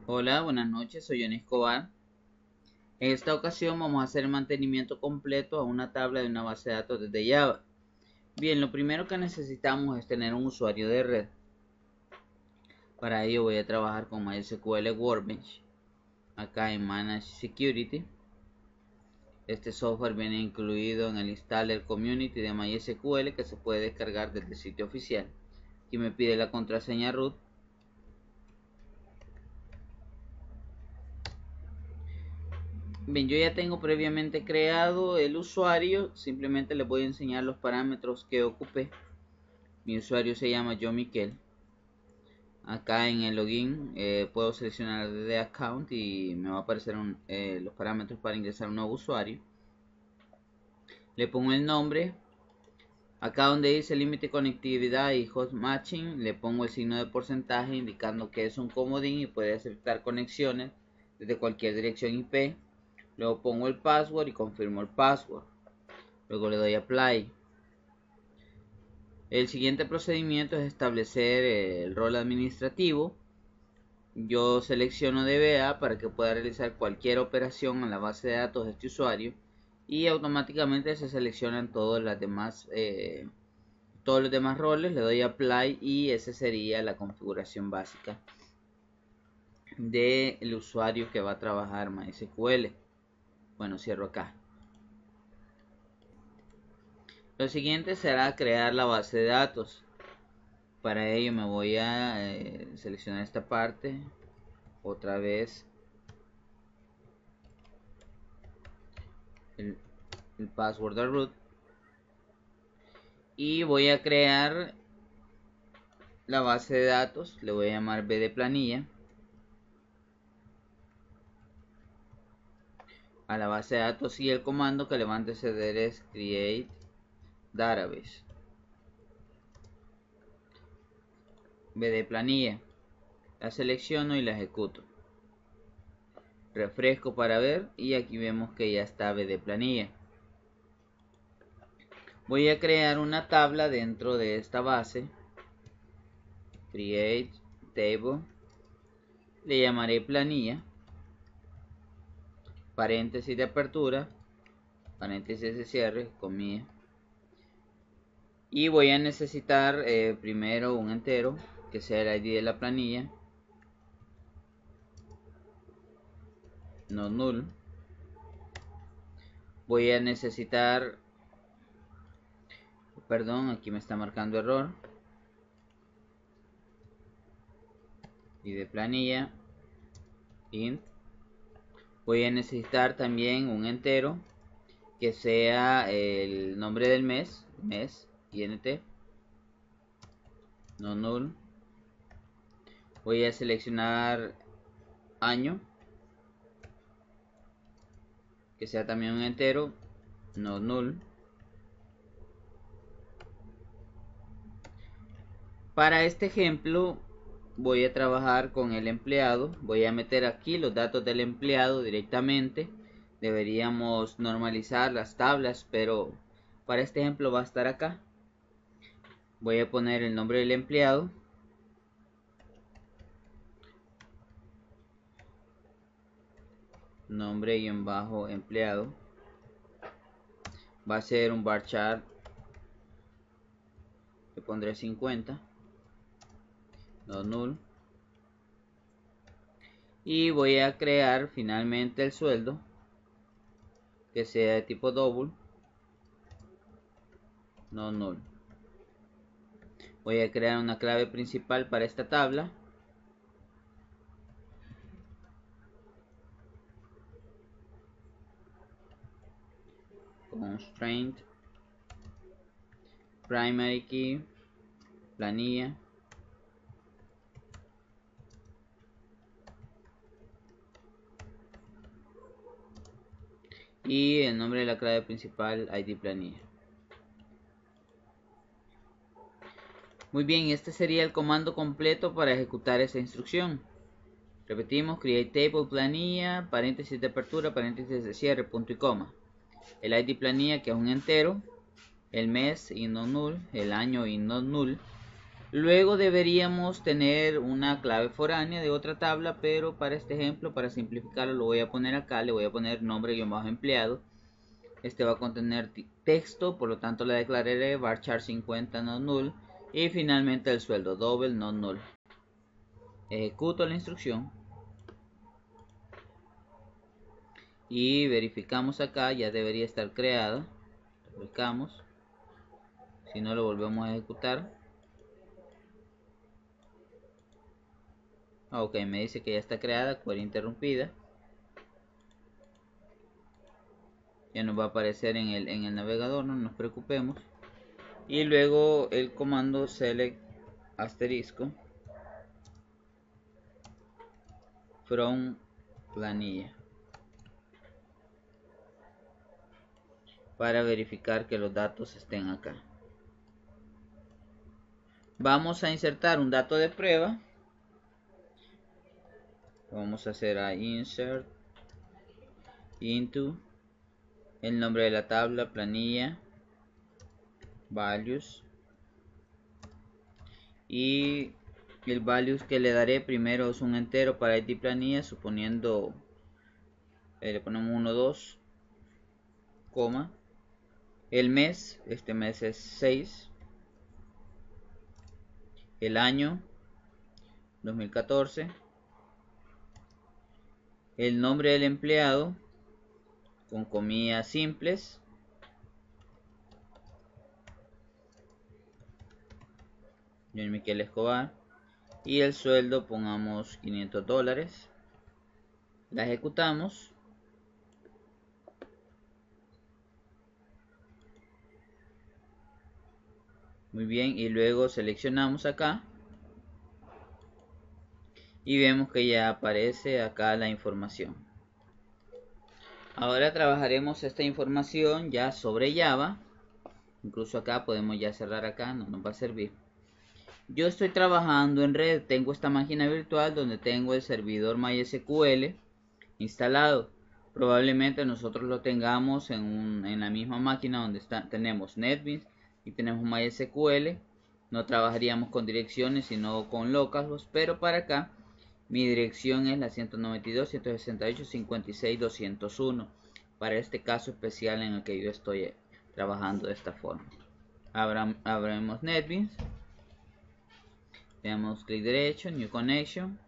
Hola, buenas noches, soy Johnny Escobar. En esta ocasión vamos a hacer el mantenimiento completo a una tabla de una base de datos desde Java. Bien, lo primero que necesitamos es tener un usuario de red. Para ello voy a trabajar con MySQL Workbench, acá en Manage Security. Este software viene incluido en el installer community de MySQL que se puede descargar desde el sitio oficial. Aquí me pide la contraseña root. Bien, yo ya tengo previamente creado el usuario, simplemente les voy a enseñar los parámetros que ocupé. Mi usuario se llama John Miquel. Acá en el login puedo seleccionar de account y me va a aparecer los parámetros para ingresar un nuevo usuario. Le pongo el nombre. Acá donde dice límite conectividad y host matching, le pongo el signo de porcentaje indicando que es un comodín y puede aceptar conexiones desde cualquier dirección IP. Luego pongo el password y confirmo el password. Luego le doy apply. El siguiente procedimiento es establecer el rol administrativo. Yo selecciono DBA para que pueda realizar cualquier operación en la base de datos de este usuario y automáticamente se seleccionan todos los demás roles. Le doy apply y esa sería la configuración básica del usuario que va a trabajar MySQL. Bueno, cierro acá. Lo siguiente será crear la base de datos. Para ello me voy a seleccionar esta parte otra vez, el, el password de root, y voy a crear la base de datos. Le voy a llamar B de planilla. A la base de datos y el comando que le va a anteceder es create database. B de planilla. La selecciono y la ejecuto. Refresco para ver y aquí vemos que ya está B de planilla. Voy a crear una tabla dentro de esta base. Create table. Le llamaré planilla. Paréntesis de apertura. Paréntesis de cierre. Comilla. Y voy a necesitar primero un entero que sea el ID de la planilla, no null. Voy a necesitar, perdón, aquí me está marcando error, y de planilla int. Voy a necesitar también un entero que sea el nombre del mes, int, no null. Voy a seleccionar año, que sea también un entero, no null. Para este ejemplo voy a trabajar con el empleado. Voy a meter aquí los datos del empleado directamente. Deberíamos normalizar las tablas, pero para este ejemplo va a estar acá. Voy a poner el nombre del empleado, nombre-empleado. Va a ser un varchar. Le pondré 50, no null. Y voy a crear finalmente el sueldo que sea de tipo double, no null. Voy a crear una clave principal para esta tabla. Constraint primary key planilla y el nombre de la clave principal ID planilla. Muy bien, este sería el comando completo para ejecutar esa instrucción. Repetimos: create table planilla, paréntesis de apertura, paréntesis de cierre, punto y coma. El ID planilla, que es un entero, el mes y no null, el año y no null. Luego deberíamos tener una clave foránea de otra tabla, pero para este ejemplo, para simplificarlo, lo voy a poner acá. Le voy a poner nombre-empleado. Este va a contener texto, por lo tanto le declararé varchar 50 not null. Y finalmente el sueldo, double not null. Ejecuto la instrucción. Y verificamos acá, ya debería estar creada. Replicamos. Si no, lo volvemos a ejecutar. Ok, me dice que ya está creada, query interrumpida. Ya nos va a aparecer en el navegador, no nos preocupemos. Y luego el comando select asterisco from planilla para verificar que los datos estén acá. Vamos a insertar un dato de prueba. Vamos a hacer a insert into el nombre de la tabla, planilla, values, y el values que le daré primero es un entero para id planilla, suponiendo le ponemos 1, 2, coma, el mes, este mes es 6, el año 2014, el nombre del empleado con comillas simples, John Miquel Escobar, y el sueldo pongamos $500. La ejecutamos. Muy bien, y luego seleccionamos acá y vemos que ya aparece acá la información. Ahora trabajaremos esta información ya sobre Java. Incluso acá podemos ya cerrar acá, no nos va a servir. Yo estoy trabajando en red, tengo esta máquina virtual donde tengo el servidor MySQL instalado. Probablemente nosotros lo tengamos en la misma máquina donde tenemos NetBeans y tenemos MySQL. No trabajaríamos con direcciones sino con localhost, pero para acá mi dirección es la 192.168.56.201 para este caso especial en el que yo estoy trabajando de esta forma. Abrimos NetBeans, le damos clic derecho, New Connection,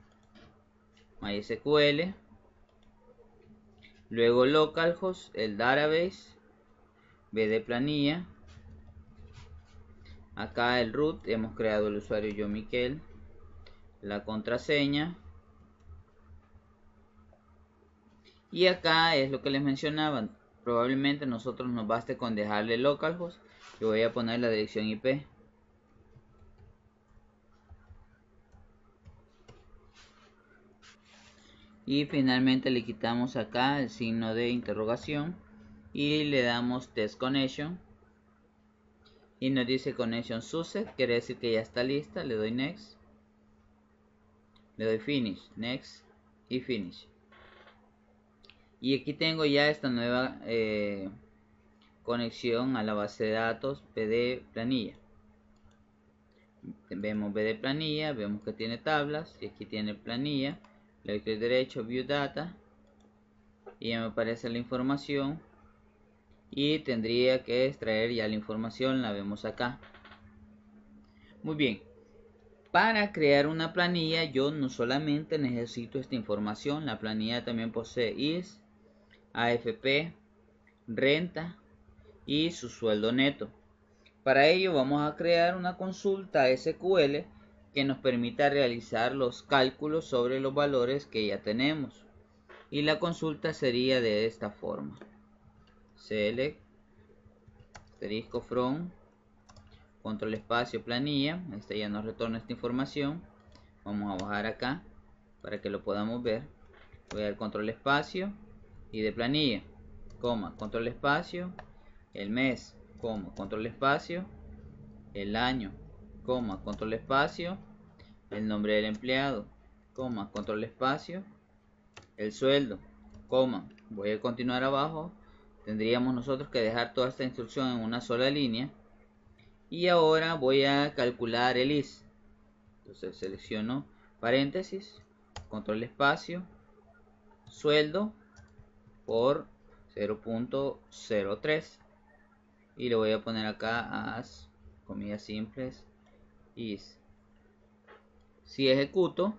MySQL, luego localhost, el database, bd planilla, acá el root, hemos creado el usuario yo Miquel, la contraseña, y acá es lo que les mencionaba, probablemente nosotros nos baste con dejarle localhost. Yo voy a poner la dirección IP. Y finalmente le quitamos acá el signo de interrogación y le damos test connection y nos dice connection success, quiere decir que ya está lista. Le doy next, le doy finish, next y finish. Y aquí tengo ya esta nueva conexión a la base de datos bd planilla. Vemos bd planilla, vemos que tiene tablas y aquí tiene planilla. Le doy clic derecho, view data, y ya me aparece la información y tendría que extraer ya la información, la vemos acá. Muy bien, para crear una planilla yo no solamente necesito esta información, la planilla también posee IS, AFP, renta y su sueldo neto. Para ello vamos a crear una consulta SQL que nos permita realizar los cálculos sobre los valores que ya tenemos. Y la consulta sería de esta forma: select asterisco from control espacio planilla. Este ya nos retorna esta información. Vamos a bajar acá para que lo podamos ver. Voy a dar control espacio y de planilla, coma, control espacio, el mes, coma, control espacio, el año, coma, control espacio, el nombre del empleado, coma, control espacio, el sueldo, coma. Voy a continuar abajo. Tendríamos nosotros que dejar toda esta instrucción en una sola línea. Y ahora voy a calcular el IS. Entonces selecciono paréntesis, control espacio, sueldo por 0.03 y le voy a poner acá as, comillas simples, is. Si ejecuto,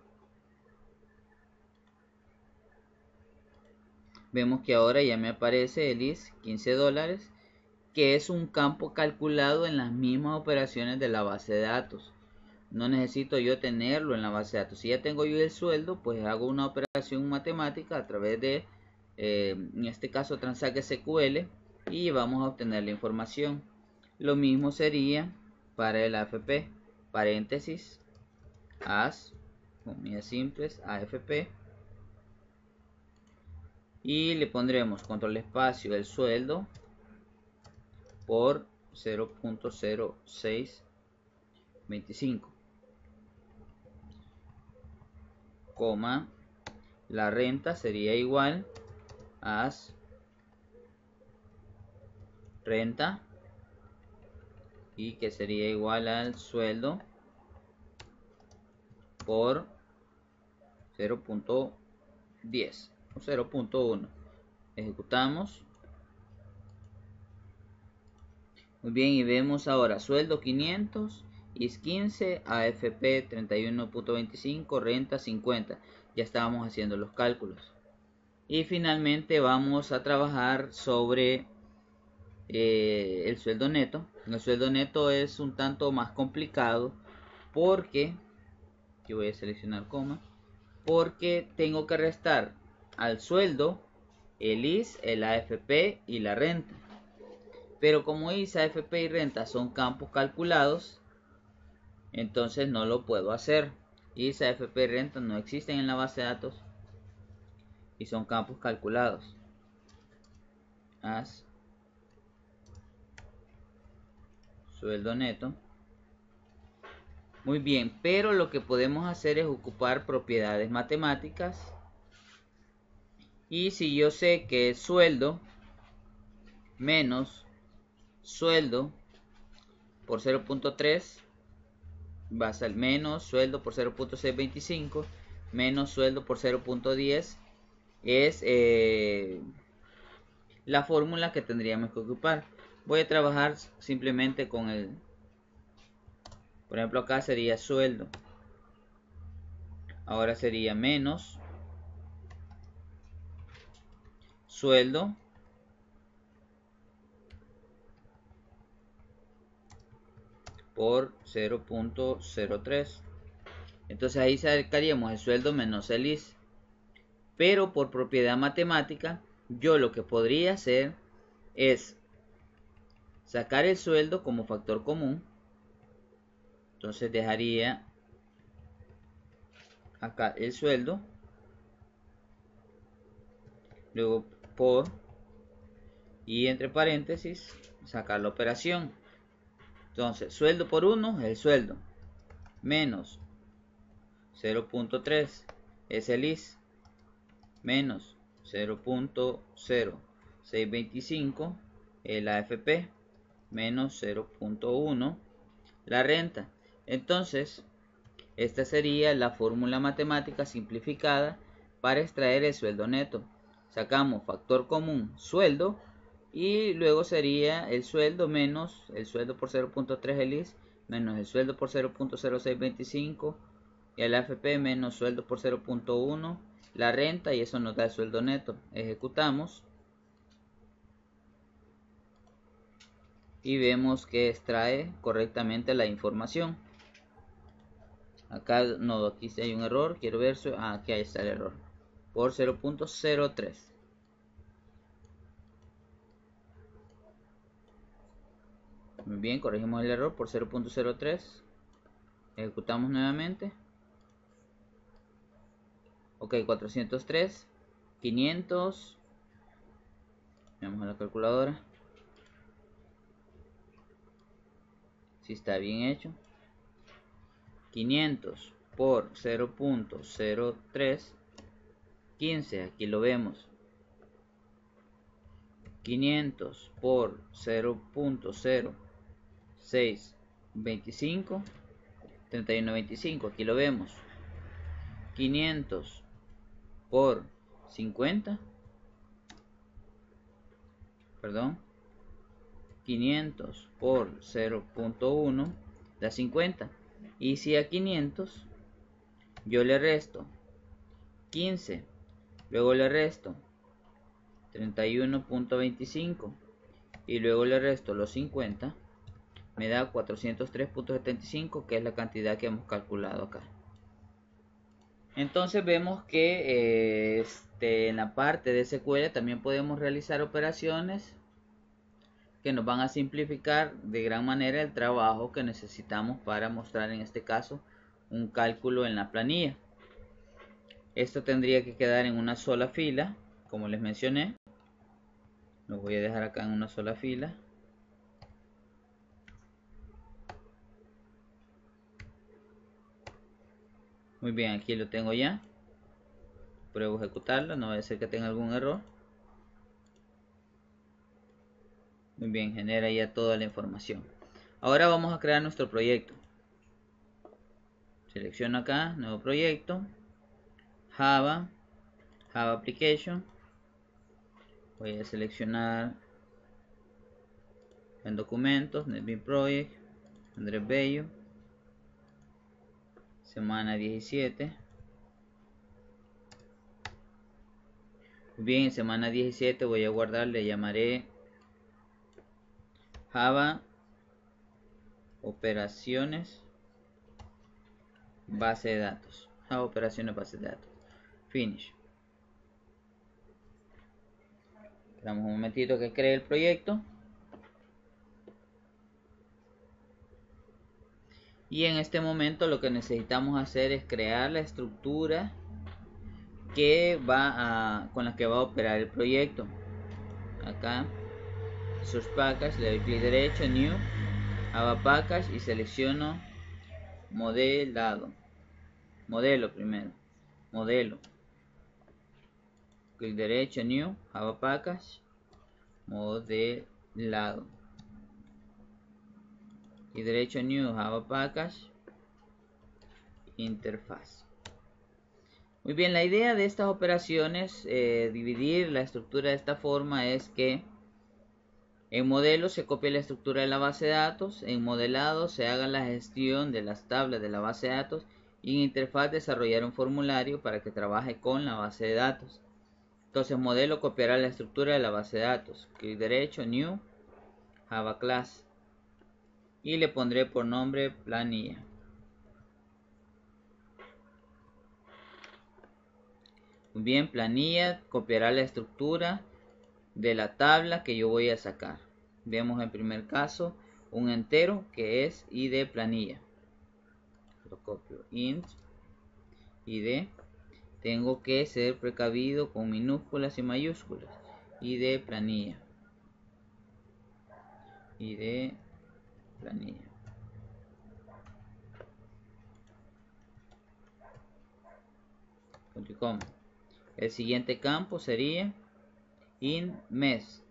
vemos que ahora ya me aparece el is $15, que es un campo calculado en las mismas operaciones de la base de datos. No necesito yo tenerlo en la base de datos. Si ya tengo yo el sueldo, pues hago una operación matemática a través de, en este caso, Transact SQL, y vamos a obtener la información. Lo mismo sería para el AFP, paréntesis, as, comillas simples, AFP, y le pondremos control espacio el sueldo por 0.0625, coma, la renta sería igual a renta, y que sería igual al sueldo por 0.10 o 0.1. Ejecutamos. Muy bien, y vemos ahora sueldo 500, IS 15, AFP 31.25, renta 50. Ya estábamos haciendo los cálculos. Y finalmente vamos a trabajar sobre el sueldo neto. El sueldo neto es un tanto más complicado porque, yo voy a seleccionar coma, porque tengo que restar al sueldo el IS, el AFP y la renta. Pero como IS, AFP y renta son campos calculados, entonces no lo puedo hacer. IS, AFP y renta no existen en la base de datos y son campos calculados. As sueldo neto. Muy bien, pero lo que podemos hacer es ocupar propiedades matemáticas. Y si yo sé que sueldo menos sueldo por 0.3 va a ser menos sueldo por 0.625 menos sueldo por 0.10 es la fórmula que tendríamos que ocupar. Voy a trabajar simplemente con el, por ejemplo, acá sería sueldo, ahora sería menos sueldo por 0.03. Entonces ahí sacaríamos el sueldo menos el IS. Pero por propiedad matemática, yo lo que podría hacer es sacar el sueldo como factor común. Entonces dejaría acá el sueldo, luego por, y entre paréntesis sacar la operación. Entonces sueldo por 1 es el sueldo, menos 0.3 es el IS, menos 0.0625 el AFP, menos 0.1 la renta. Entonces esta sería la fórmula matemática simplificada para extraer el sueldo neto. Sacamos factor común sueldo y luego sería el sueldo menos el sueldo por 0.3 el IS menos el sueldo por 0.0625 y el AFP menos sueldo por 0.1 la renta, y eso nos da el sueldo neto. Ejecutamos y vemos que extrae correctamente la información. Acá no, aquí sí hay un error, quiero ver, aquí está el error, por 0.03. Muy bien, corregimos el error por 0.03. Ejecutamos nuevamente. Ok, 403, 500. Vamos a la calculadora. Si está bien hecho. 500 por 0.03, 15, aquí lo vemos. 500 por 0.0625 31.25, aquí lo vemos. 500 por 50, perdón, 500 por 0.1 da 50. Y si a 500 yo le resto 15, luego le resto 31.25 y luego le resto los 50, me da 403.75, que es la cantidad que hemos calculado acá. Entonces vemos que en la parte de SQL también podemos realizar operaciones que nos van a simplificar de gran manera el trabajo que necesitamos para mostrar, en este caso, un cálculo en la planilla. Esto tendría que quedar en una sola fila, como les mencioné. Lo voy a dejar acá en una sola fila. Muy bien, aquí lo tengo ya. Pruebo ejecutarlo, no vaya a ser que tenga algún error. Muy bien, genera ya toda la información. Ahora vamos a crear nuestro proyecto. Selecciono acá, nuevo proyecto, Java Application. Voy a seleccionar en documentos, NetBeans Project, Andrés Bello, semana 17. Bien, en semana 17 voy a guardar, le llamaré Java Operaciones Base de Datos. Java Operaciones Base de Datos. Finish. Esperamos un momentito que cree el proyecto. Y en este momento lo que necesitamos hacer es crear la estructura con la que va a operar el proyecto. Acá, Source Package, le doy clic derecho, New, Java Package y selecciono modelado. Modelo primero. Modelo. Clic derecho, New, Java Package, modelado. Clic derecho, New, Java Package, interfaz. Muy bien, la idea de estas operaciones, dividir la estructura de esta forma, es que en modelo se copie la estructura de la base de datos, en modelado se haga la gestión de las tablas de la base de datos y en interfaz desarrollar un formulario para que trabaje con la base de datos. Entonces modelo copiará la estructura de la base de datos. Clic derecho, New, Java Class y le pondré por nombre planilla. Muy bien, planilla copiará la estructura de la tabla que yo voy a sacar. Vemos en primer caso un entero que es id planilla. Lo copio, int id. Tengo que ser precavido con minúsculas y mayúsculas. Id planilla. Id planilla. El siguiente campo sería in mes.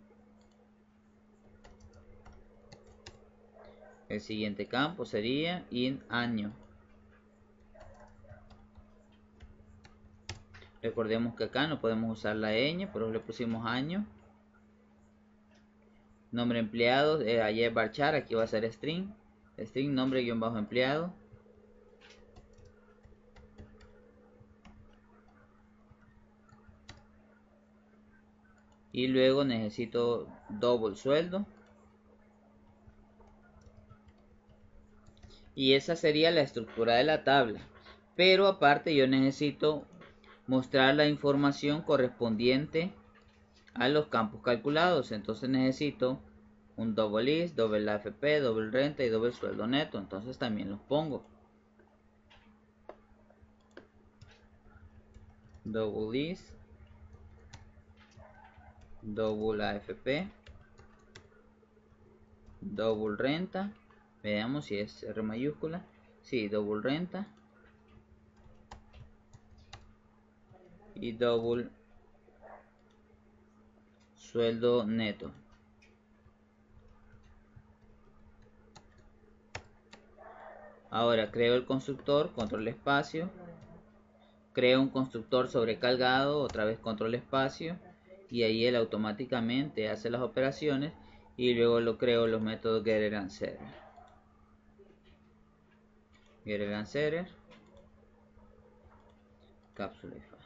El siguiente campo sería in año. Recordemos que acá no podemos usar la ñ, pero le pusimos año. Nombre empleado, ayer varchar, aquí va a ser string. String nombre guión bajo empleado. Y luego necesito double sueldo. Y esa sería la estructura de la tabla. Pero aparte yo necesito mostrar la información correspondiente a los campos calculados. Entonces necesito un double list, doble AFP, doble renta y doble sueldo neto. Entonces también los pongo. Double list, double AFP, double renta. Veamos si es R mayúscula. Sí, double renta. Y double sueldo neto. Ahora creo el constructor, control espacio, creo un constructor sobrecargado, otra vez control espacio, y ahí él automáticamente hace las operaciones y luego lo creo los métodos getter and setter. Getter and setter, Capsulify.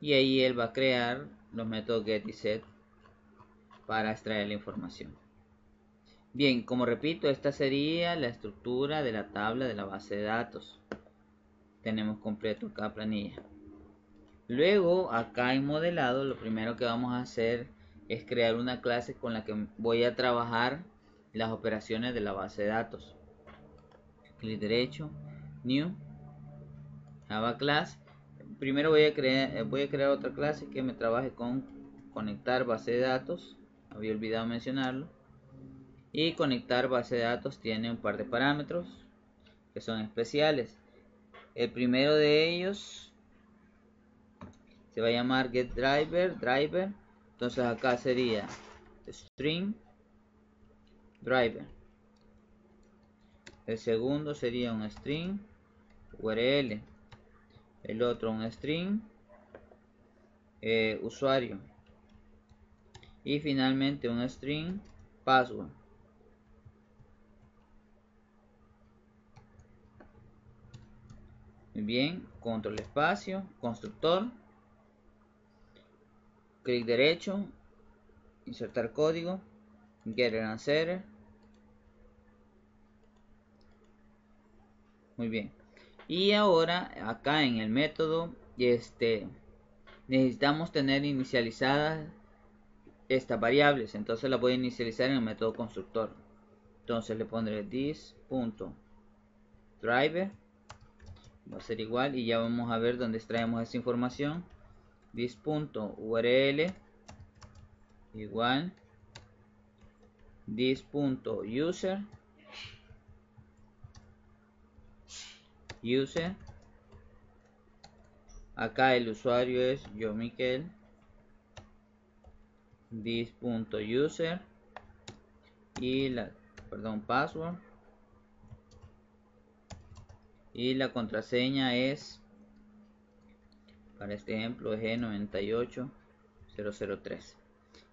Y ahí él va a crear los métodos get y set para extraer la información. Bien, como repito, esta sería la estructura de la tabla de la base de datos. Tenemos completo acá planilla. Luego, acá en modelado, lo primero que vamos a hacer es crear una clase con la que voy a trabajar las operaciones de la base de datos. Clic derecho, New, Java Class. Primero voy a crear otra clase que me trabaje con conectar base de datos. Había olvidado mencionarlo. Y conectar base de datos tiene un par de parámetros que son especiales. El primero de ellos se va a llamar getDriver. Entonces acá sería string driver. El segundo sería un string URL. El otro un string usuario. Y finalmente un string password. Muy bien, control espacio, constructor, clic derecho, insertar código, getter and setter. Muy bien. Y ahora acá en el método necesitamos tener inicializadas estas variables. Entonces las voy a inicializar en el método constructor. Entonces le pondré this.driver. Va a ser igual y ya vamos a ver dónde extraemos esa información. This.url igual this.user acá el usuario es yo Miquel. This.user y password, y la contraseña es, para este ejemplo, G98003.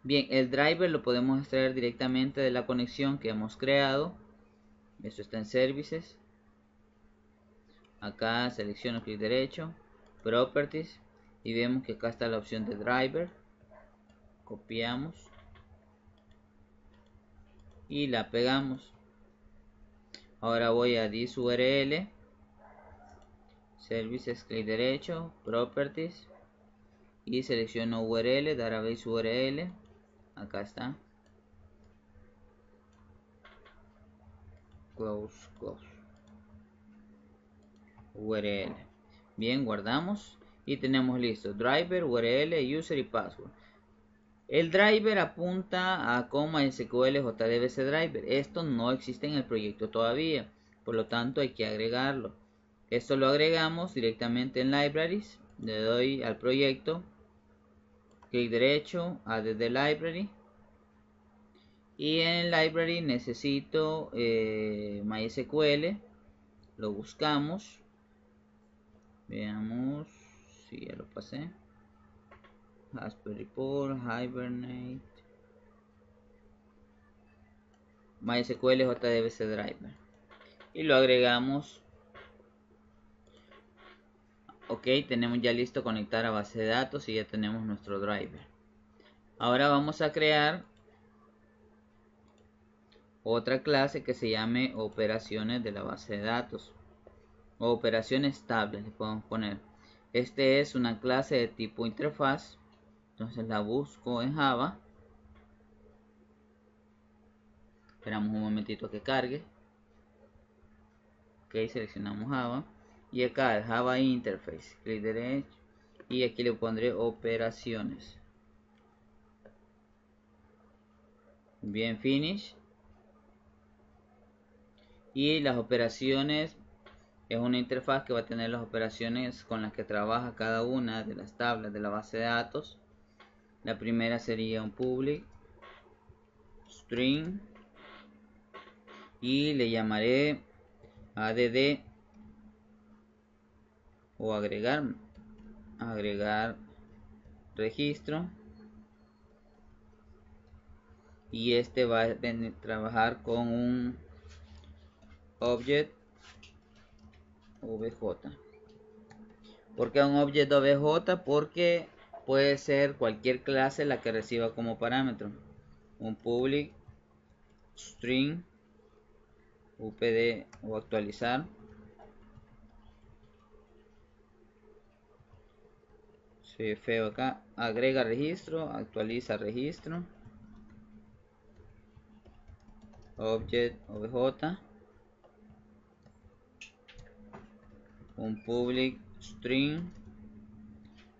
Bien, el driver lo podemos extraer directamente de la conexión que hemos creado. Esto está en services. Acá selecciono clic derecho, properties, y vemos que acá está la opción de driver. Copiamos y la pegamos. Ahora voy a this URL, services, clic derecho, properties, y selecciono URL, database URL. Acá está. Close. URL. Bien, guardamos y tenemos listo driver, URL, user y password. El driver apunta a MySQL JDBC Driver. Esto no existe en el proyecto todavía, por lo tanto hay que agregarlo. Esto lo agregamos directamente en Libraries. Le doy al proyecto, clic derecho, Add the Library, y en el Library necesito MySQL. Lo buscamos. Veamos si ya lo pasé. Hasperry Hibernate, MySQL JDBC Driver, y lo agregamos. Ok, tenemos ya listo conectar a base de datos y ya tenemos nuestro driver. Ahora vamos a crear otra clase que se llame operaciones de la base de datos, o operaciones tables le podemos poner. Este es una clase de tipo interfaz. Entonces la busco en Java. Esperamos un momentito que cargue. Ok, seleccionamos Java. Y acá el Java Interface. Clic derecho. Y aquí le pondré operaciones. Bien, finish. Y las operaciones es una interfaz que va a tener las operaciones con las que trabaja cada una de las tablas de la base de datos. La primera sería un public string y le llamaré add o agregar registro, y este va a trabajar con un object obj. ¿Por qué un objeto obj? Porque puede ser cualquier clase la que reciba como parámetro un public string upd o actualizar. Soy feo acá. Agrega registro, actualiza registro, object obj, un public string,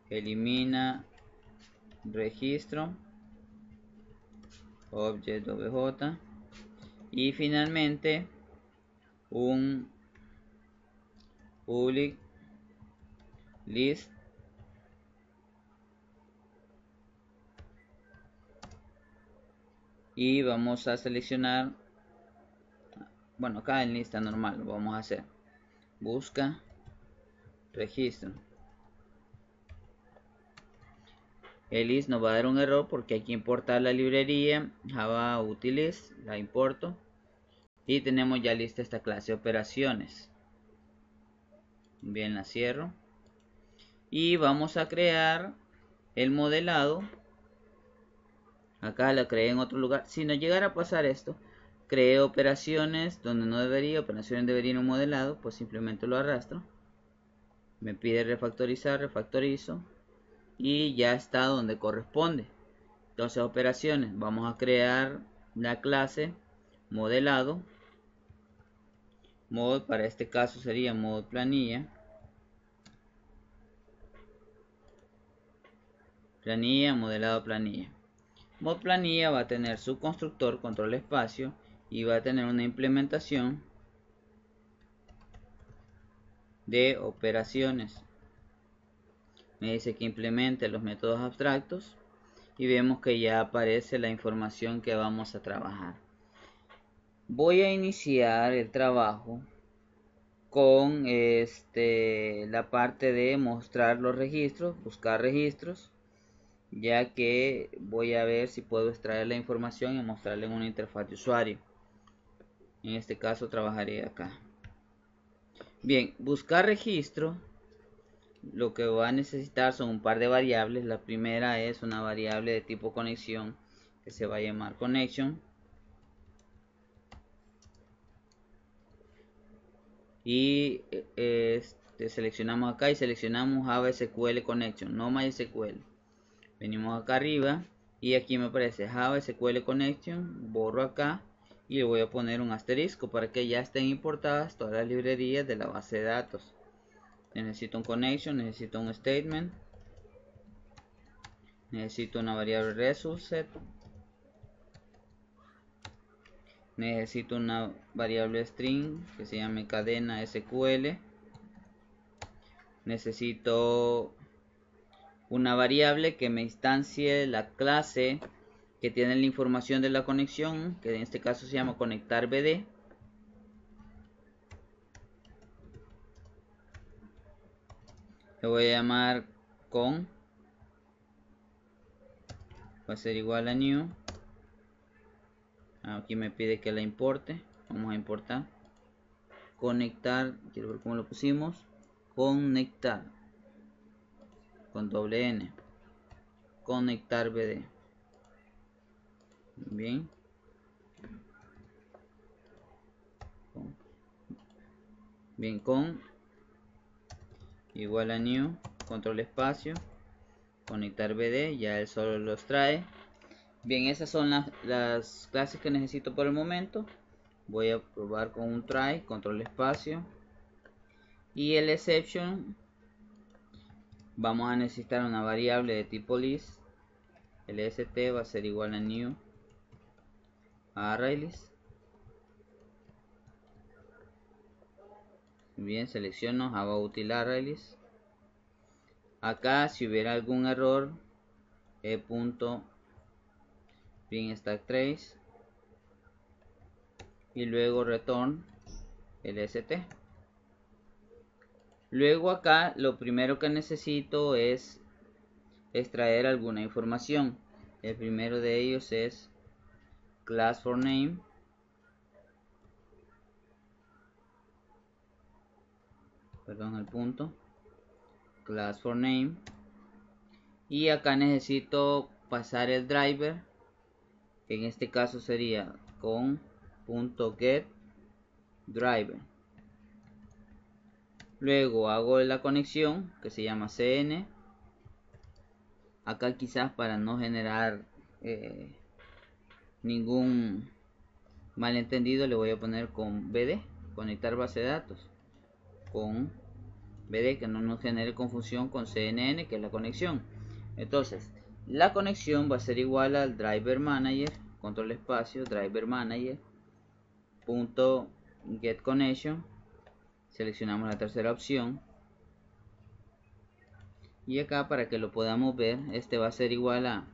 elimina registro, object obj, y finalmente un public list y vamos a seleccionar, bueno, acá en lista normal lo vamos a hacer, busca registro. El list nos va a dar un error porque hay que importar la librería Java Utilist, la importo y tenemos ya lista esta clase operaciones. Bien, la cierro y vamos a crear el modelado. Acá la creé en otro lugar. Si no llegara a pasar esto, creé operaciones donde no debería, operaciones debería ir un modelado, pues simplemente lo arrastro. Me pide refactorizar, refactorizo y ya está donde corresponde. Entonces operaciones, vamos a crear la clase modelado. Mod para este caso sería mod planilla. Planilla, modelado planilla. Mod planilla va a tener su constructor, control espacio, y va a tener una implementación de operaciones. Me dice que implemente los métodos abstractos y vemos que ya aparece la información que vamos a trabajar. Voy a iniciar el trabajo con la parte de mostrar los registros, buscar registros, ya que voy a ver si puedo extraer la información y mostrarle en una interfaz de usuario. En este caso trabajaré acá. Bien, buscar registro, lo que va a necesitar son un par de variables. La primera es una variable de tipo conexión que se va a llamar connection, y seleccionamos acá y seleccionamos Java SQL Connection, no MySQL. Venimos acá arriba y aquí me aparece Java SQL Connection, borro acá y le voy a poner un asterisco para que ya estén importadas todas las librerías de la base de datos. Necesito un connection, necesito un statement, necesito una variable resource set, necesito una variable string que se llame cadena SQL, necesito una variable que me instancie la clase que tiene la información de la conexión, que en este caso se llama conectar BD. Le voy a llamar con, va a ser igual a new. Aquí me pide que la importe, vamos a importar. Conectar, quiero ver cómo lo pusimos, conectar con doble N, conectar BD. Bien, bien, con igual a new, control espacio, conectar BD, ya él solo los trae. Bien, esas son las clases que necesito por el momento. Voy a probar con un try, control espacio, y el exception. Vamos a necesitar una variable de tipo list. El st va a ser igual a new ArrayList. Bien, selecciono Java Util ArrayList. Acá si hubiera algún error, e.print stack trace y luego return lst. Luego acá lo primero que necesito es extraer alguna información. El primero de ellos es class for name, perdón, el punto, class for name, y acá necesito pasar el driver, que en este caso sería con .get driver. Luego hago la conexión que se llama cn. Acá quizás para no generar ningún malentendido le voy a poner con bd, conectar base de datos, con bd, que no nos genere confusión con cnn, que es la conexión. Entonces la conexión va a ser igual al driver manager, control espacio, driver manager punto get connection. Seleccionamos la tercera opción y acá, para que lo podamos ver, este va a ser igual a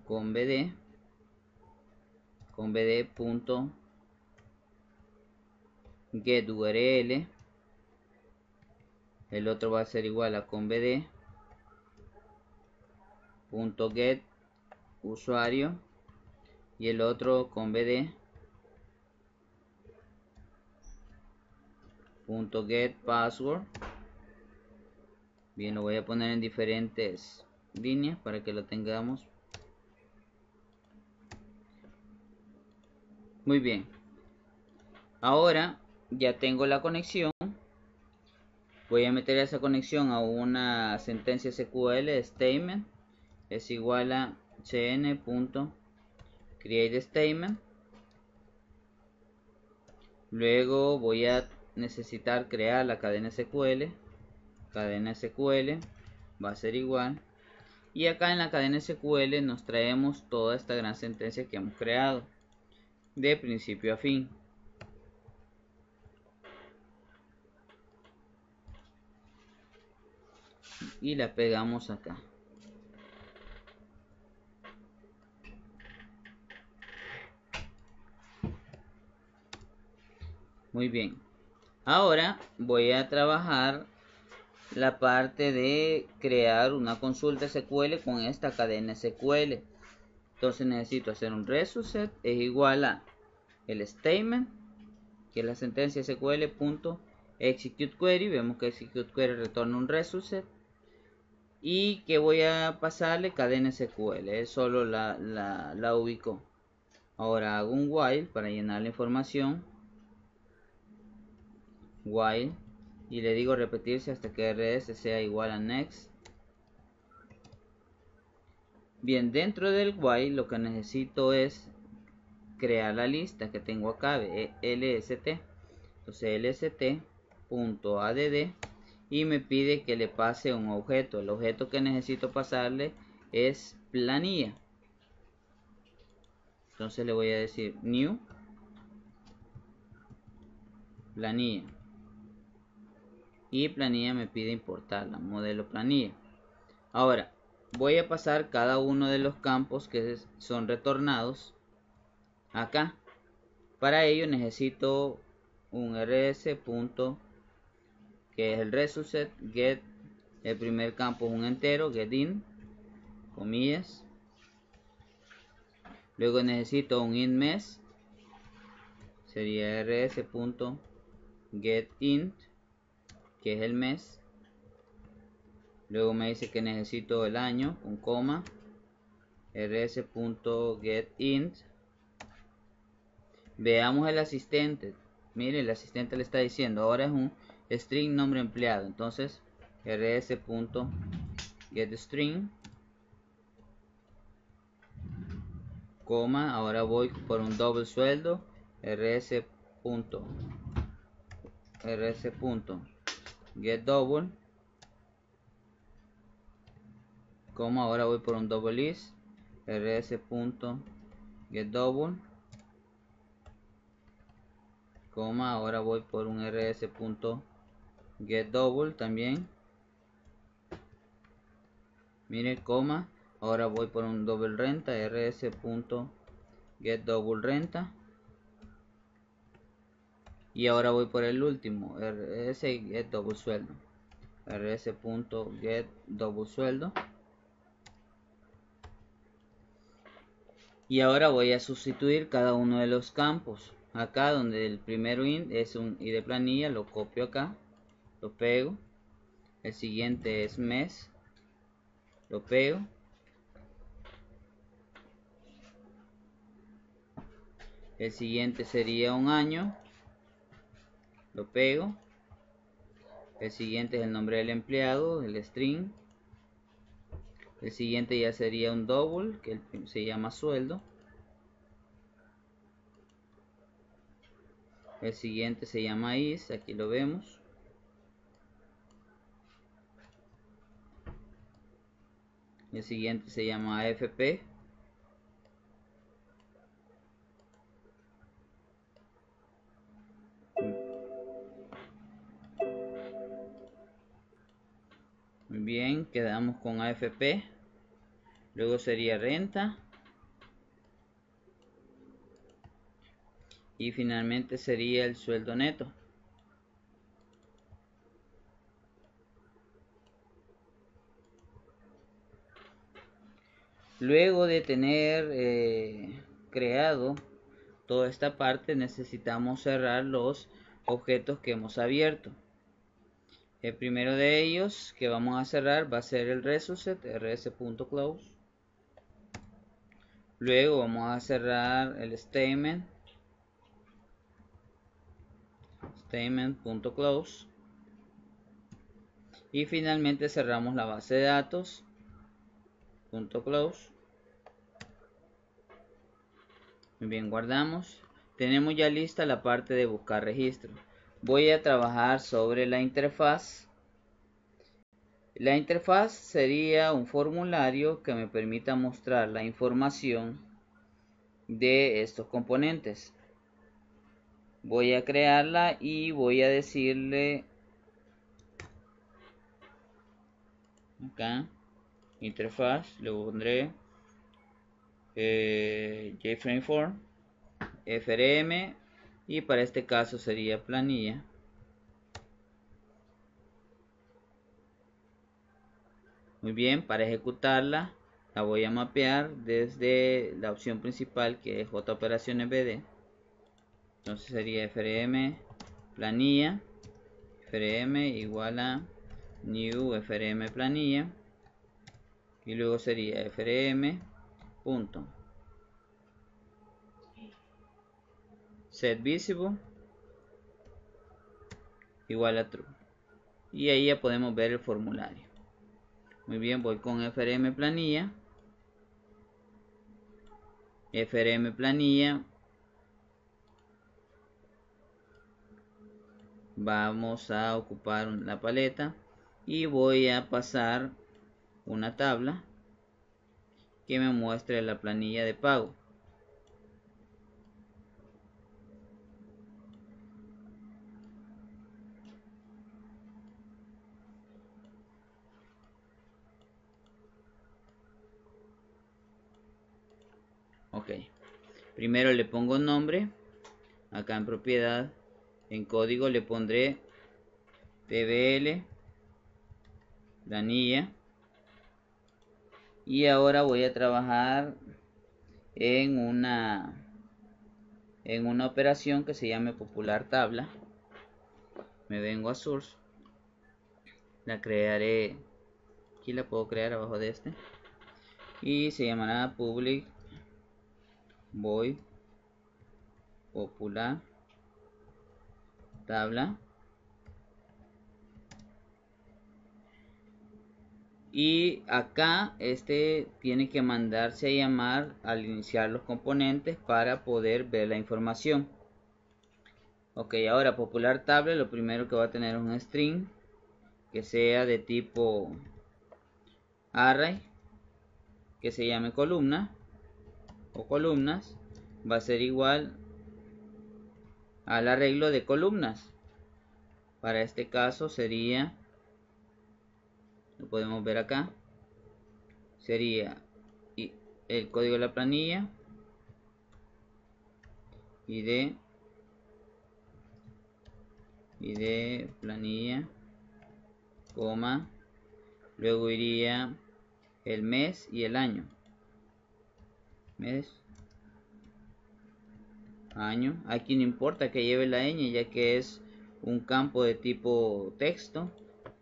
con bd punto get url. El otro va a ser igual a con bd punto get usuario, y el otro con bd punto get password. Bien, lo voy a poner en diferentes líneas para que lo tengamos. Muy bien, ahora ya tengo la conexión. Voy a meter esa conexión a una sentencia SQL. Statement es igual a cn.create statement. Luego voy a necesitar crear la cadena SQL. Cadena SQL va a ser igual, y acá en la cadena SQL nos traemos toda esta gran sentencia que hemos creado de principio a fin. Y la pegamos acá. Muy bien, ahora voy a trabajar la parte de crear una consulta SQL con esta cadena SQL. Entonces necesito hacer un result set es igual a el statement, que es la sentencia SQL.execute query. Vemos que execute query retorna un result set, y que voy a pasarle cadena SQL, es solo la ubico. Ahora hago un while para llenar la información, while, y le digo repetirse hasta que rs sea igual a next. Bien, dentro del while lo que necesito es crear la lista que tengo acá de lst. Entonces lst.add, y me pide que le pase un objeto. El objeto que necesito pasarle es planilla. Entonces le voy a decir new planilla, y planilla me pide importarla, modelo planilla. Ahora voy a pasar cada uno de los campos que son retornados acá. Para ello necesito un rs. Que es el result set, get, el primer campo es un entero, get in, comillas. Luego necesito un int mes, sería rs.getInt, que es el mes. Luego me dice que necesito el año con coma, rs.getInt. Veamos el asistente. Mire, el asistente le está diciendo ahora es un string nombre empleado. Entonces rs.getString, coma, ahora voy por un doble sueldo, rs.getDouble, coma, ahora voy por un double is, rs.getDouble, coma, ahora voy por un rs.getDouble también. Mire, coma, ahora voy por un doble renta, rs.getDoubleRenta, Y ahora voy por el último, rs double sueldo, rs.get double sueldo. Y ahora voy a sustituir cada uno de los campos. Acá donde el primero int es un id de planilla, lo copio acá, lo pego. El siguiente es mes, lo pego. El siguiente sería un año, lo pego. El siguiente es el nombre del empleado, el string. El siguiente ya sería un double, que se llama sueldo. El siguiente se llama is, aquí lo vemos. El siguiente se llama AFP. Muy bien, quedamos con AFP. Luego sería renta. Y finalmente sería el sueldo neto. Luego de tener creado toda esta parte, necesitamos cerrar los objetos que hemos abierto. El primero de ellos que vamos a cerrar va a ser el resource, rs.close. Luego vamos a cerrar el statement.close. Y finalmente cerramos la base de datos .close. Muy bien, guardamos. Tenemos ya lista la parte de buscar registro. Voy a trabajar sobre la interfaz. La interfaz sería un formulario que me permita mostrar la información de estos componentes. Voy a crearla y voy a decirle acá interfaz, le pondré JFrameForm FRM y para este caso sería planilla. Muy bien, para ejecutarla la voy a mapear desde la opción principal que es JOperaciones.bd. Entonces sería frm planilla, frm igual a new frm planilla y luego sería frm punto set visible igual a true, y ahí ya podemos ver el formulario. Muy bien, voy con frm planilla, vamos a ocupar la paleta y voy a pasar una tabla que me muestre la planilla de pago. Ok, primero le pongo nombre, acá en propiedad, en código le pondré pbl planilla y ahora voy a trabajar en una operación que se llame popular tabla. Me vengo a source, la crearé, aquí la puedo crear abajo de este y se llamará public void popular tabla. Y acá este tiene que mandarse a llamar al iniciar los componentes para poder ver la información. Ok, ahora popular tabla, lo primero que va a tener es un string que sea de tipo array, que se llame columna o columnas, va a ser igual al arreglo de columnas. Para este caso sería, lo podemos ver acá, sería el código de la planilla, id id planilla, coma, luego iría el mes y el año, mes, año. Aquí no importa que lleve la ñ, ya que es un campo de tipo texto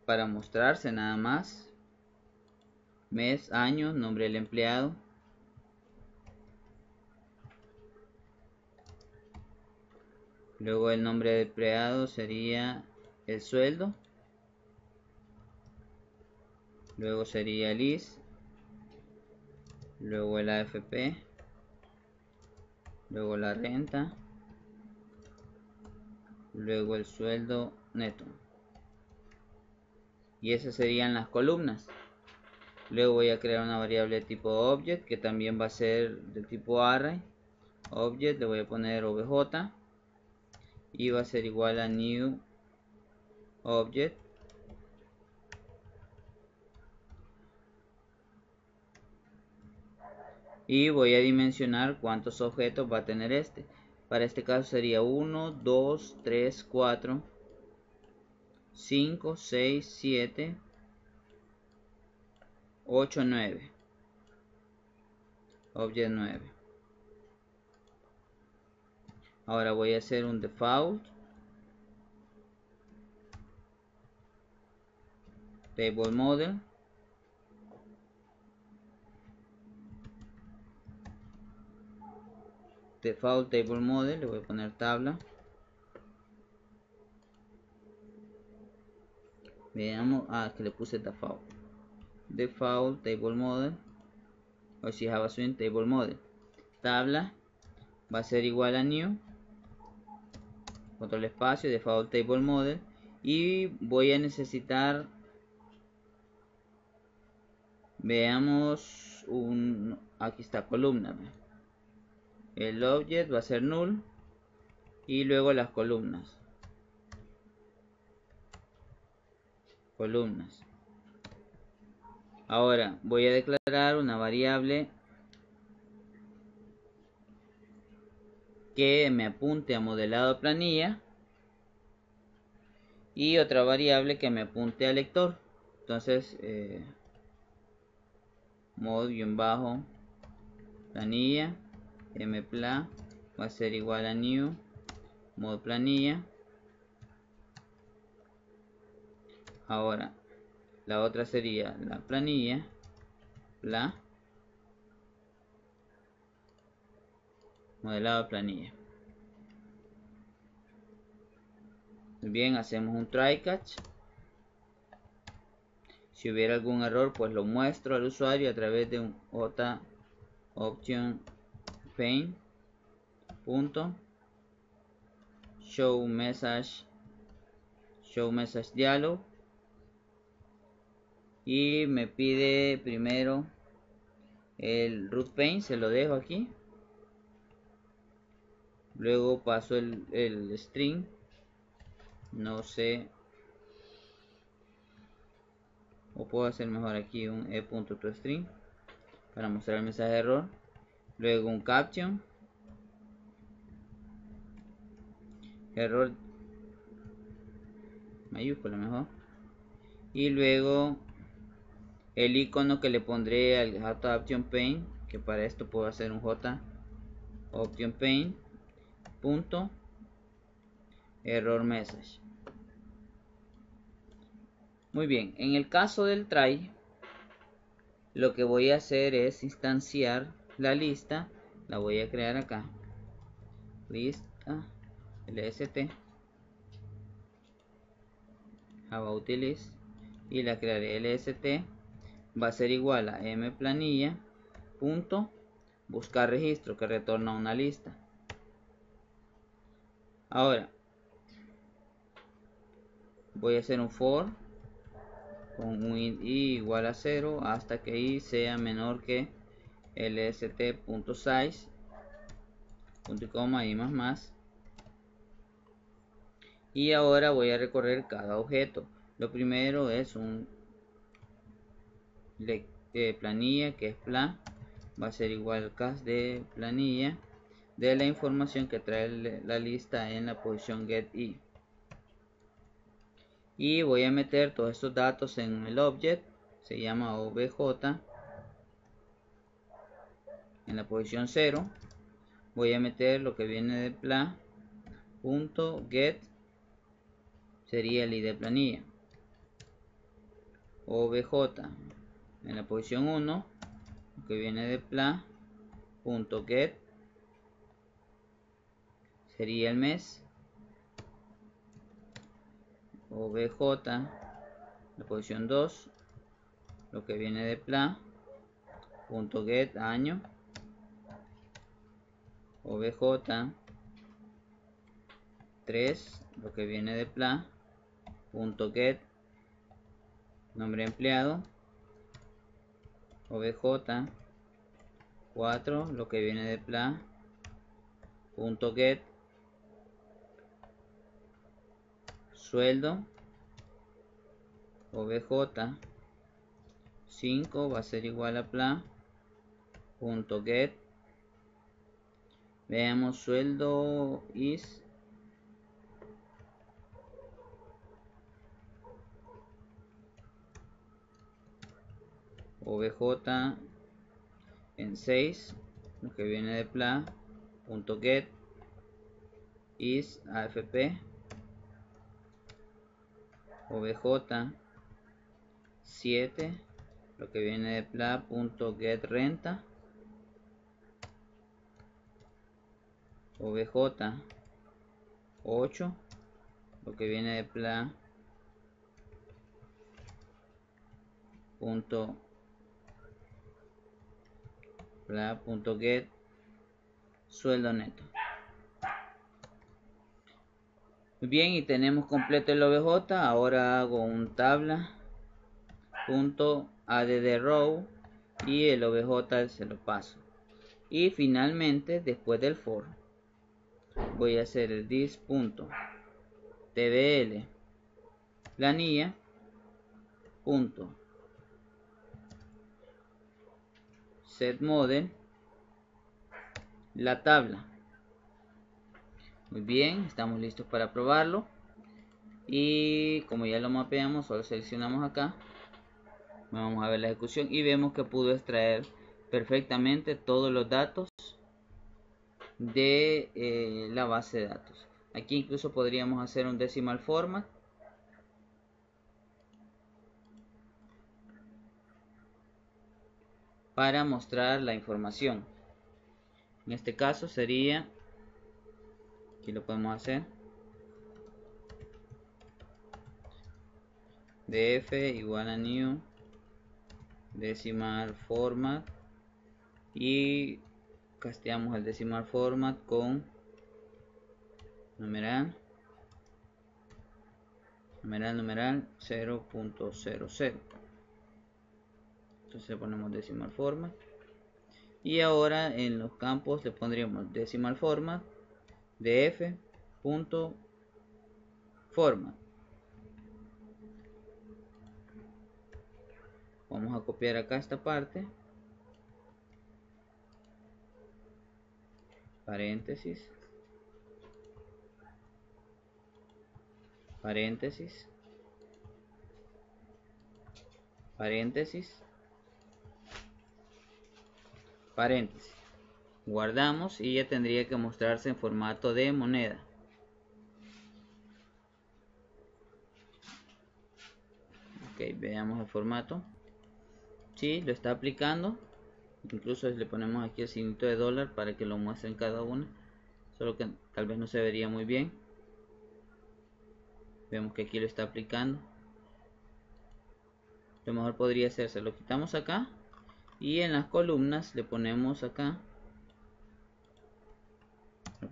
para mostrarse nada más. Mes, año, nombre del empleado. Luego el nombre del empleado sería el sueldo. Luego sería el IS. Luego el AFP. Luego la renta. Luego el sueldo neto. Y esas serían las columnas. Luego voy a crear una variable de tipo object que también va a ser del tipo array. Object, le voy a poner obj y va a ser igual a new object. Y voy a dimensionar cuántos objetos va a tener este. Para este caso sería 1, 2, 3, 4, 5, 6, 7, 8, 9. Object 9. Ahora voy a hacer un default table model. Default table model, le voy a poner tabla. Veamos, que le puse default. Default table model, o si Java Swing table model. Tabla va a ser igual a new, control espacio, default table model, y voy a necesitar, veamos, aquí está columna. El object va a ser null y luego las columnas. Ahora voy a declarar una variable que me apunte a modelado planilla y otra variable que me apunte al lector. Entonces mod-planilla mpla va a ser igual a new mod planilla. Ahora la otra sería la planilla pla modelado planilla. Muy bien, hacemos un try catch. Si hubiera algún error, pues lo muestro al usuario a través de un option pane punto show message dialog, y me pide primero el root pane, se lo dejo aquí. Luego paso el string, no sé, o puedo hacer mejor aquí un e.toString para mostrar el mensaje de error. Luego un caption, error mayúscula mejor, y luego el icono que le pondré al option pane, que para esto puedo hacer un option pane punto error message. Muy bien, en el caso del try, lo que voy a hacer es instanciar la lista. La voy a crear acá, lista lst java utilist, y la crearé lst, va a ser igual a mplanilla punto buscar registro, que retorna una lista. Ahora voy a hacer un for con un i igual a 0 hasta que i sea menor que lst.size punto y coma y más. Y ahora voy a recorrer cada objeto. Lo primero es un planilla, que es plan, va a ser igual al cast de planilla de la información que trae la lista en la posición get i. y voy a meter todos estos datos en el object, se llama obj. En la posición 0 voy a meter lo que viene de pla.get, sería el id de planilla. obj en la posición 1, lo que viene de pla.get sería el mes. obj la posición 2, lo que viene de pla.get año. obj 3, lo que viene de pla.get nombre empleado. obj 4, lo que viene de pla.get sueldo. obj 5 va a ser igual a pla.get, veamos, sueldo is obj en 6, lo que viene de pla.get is afp. obj 7, lo que viene de pla.get renta. obj 8, lo que viene de pla.get sueldo neto. Muy bien, y tenemos completo el obj. Ahora hago un tabla.addRow y el obj se lo paso. Y finalmente, después del for, voy a hacer el this.tbl planilla setModel la tabla. Muy bien, estamos listos para probarlo. Y como ya lo mapeamos, solo seleccionamos acá, vamos a ver la ejecución y vemos que pudo extraer perfectamente todos los datos de la base de datos. Aquí incluso podríamos hacer un decimal format para mostrar la información. En este caso sería, aquí lo podemos hacer, df igual a new decimal format y casteamos el decimal format con numeral 0.00. Entonces le ponemos decimal format y ahora en los campos le pondríamos decimal format df.format. Vamos a copiar acá esta parte, paréntesis, paréntesis, paréntesis, paréntesis. Guardamos y ya tendría que mostrarse en formato de moneda. Ok, veamos el formato. Sí, lo está aplicando. Incluso le ponemos aquí el signito de dólar para que lo muestre en cada una. Solo que tal vez no se vería muy bien. Vemos que aquí lo está aplicando. Lo mejor podría hacerse, lo quitamos acá y en las columnas le ponemos acá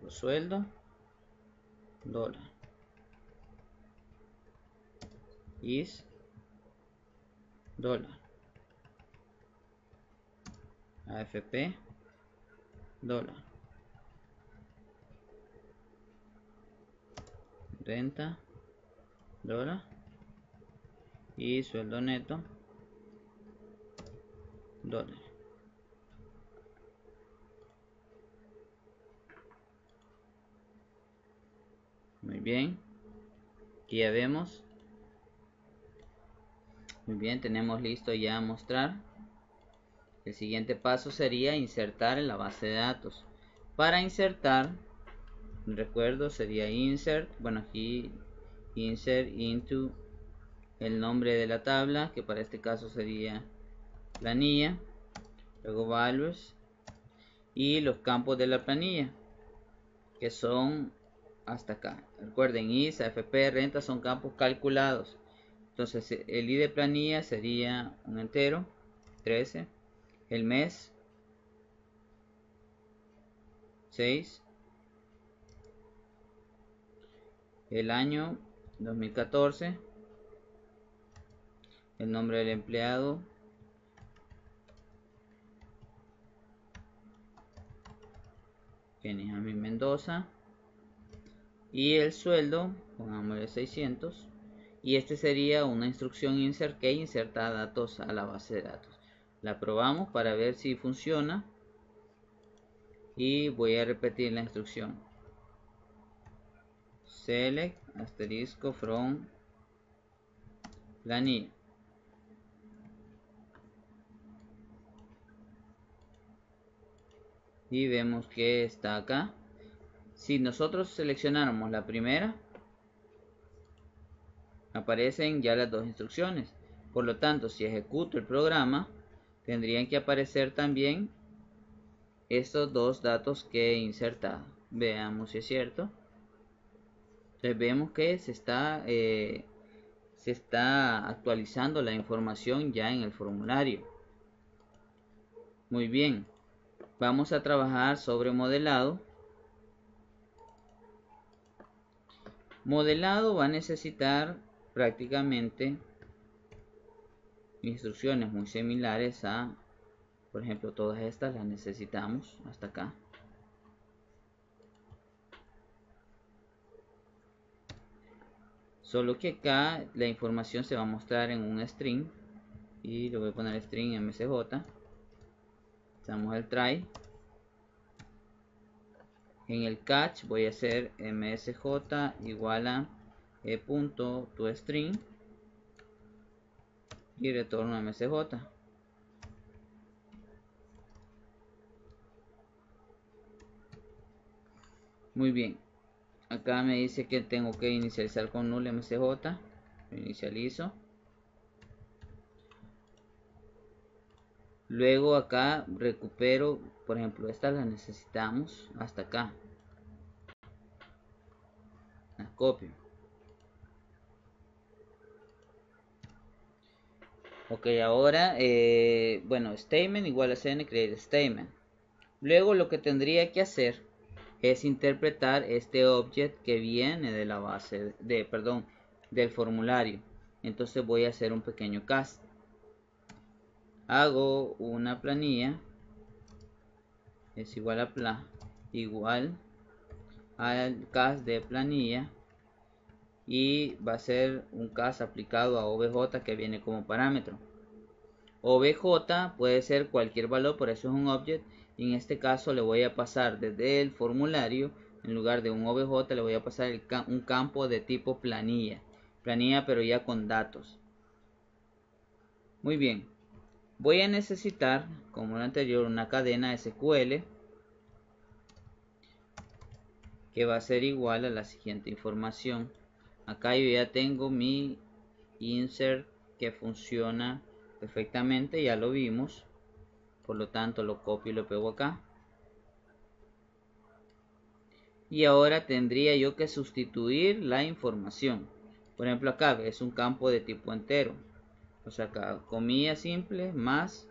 sueldo dólar is dólar afp dólar renta dólar y sueldo neto dólar. Muy bien, aquí ya vemos Muy bien, tenemos listo ya mostrar. El siguiente paso sería insertar en la base de datos. Para insertar, recuerdo, sería insert, bueno, aquí insert into el nombre de la tabla, que para este caso sería planilla, luego values y los campos de la planilla, que son hasta acá. Recuerden, ISA, FP, renta son campos calculados. Entonces el ID de planilla sería un entero, 13, el mes, 6, el año 2014, el nombre del empleado, Benjamín Mendoza, y el sueldo, pongámosle 600, y este sería una instrucción insert que inserta datos a la base de datos. La probamos para ver si funciona y voy a repetir la instrucción. Select asterisco from planilla. Y vemos que está acá. Si nosotros seleccionáramos la primera, aparecen ya las dos instrucciones. Por lo tanto, si ejecuto el programa, tendrían que aparecer también estos dos datos que he insertado. Veamos si es cierto. Entonces vemos que se está actualizando la información ya en el formulario. Muy bien. Vamos a trabajar sobre modelado. Modelado va a necesitar prácticamente instrucciones muy similares a, por ejemplo, todas estas las necesitamos hasta acá. Solo que acá la información se va a mostrar en un string y le voy a poner string msj. Damos el try. En el catch voy a hacer msj igual a e.toString y retorno msj. Muy bien, acá me dice que tengo que inicializar con null msj. Lo inicializo. Luego acá recupero, por ejemplo, estas las necesitamos hasta acá. Las copio. Ok, ahora, bueno, statement igual a cn create statement. Luego lo que tendría que hacer es interpretar este object que viene de la base, del formulario. Entonces voy a hacer un pequeño cast. Hago una planilla, es igual al cast de planilla, y va a ser un cast aplicado a obj que viene como parámetro. Obj puede ser cualquier valor, por eso es un object, y en este caso le voy a pasar desde el formulario, en lugar de un obj le voy a pasar un campo de tipo planilla, pero ya con datos. Muy bien, voy a necesitar, como lo anterior, una cadena SQL que va a ser igual a la siguiente información. Acá yo ya tengo mi insert que funciona perfectamente, ya lo vimos, por lo tanto lo copio y lo pego acá. Y ahora tendría yo que sustituir la información. Por ejemplo, acá es un campo de tipo entero. O sea, acá comilla simple más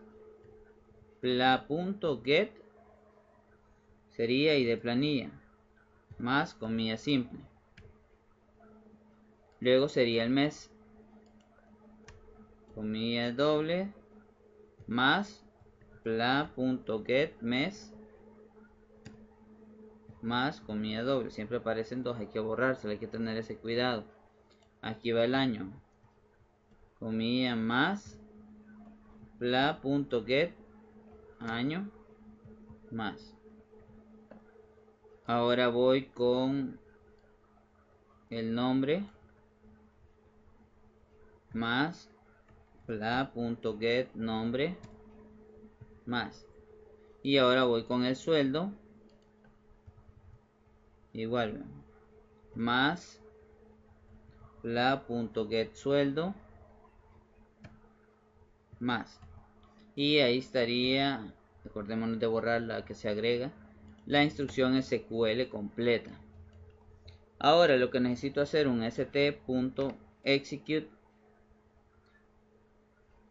pla.get sería id planilla más comilla simple. Luego sería el mes, comilla doble más pla.get mes más comilla doble. Siempre aparecen dos, hay que borrárselo, hay que tener ese cuidado. Aquí va el año, comilla más pla.get año más. Ahora voy con el nombre más bla.get nombre más. Y ahora voy con el sueldo. Igual más bla.get sueldo más. Y ahí estaría, recordémonos de borrar la que se agrega, la instrucción SQL completa. Ahora lo que necesito hacer un st.execute.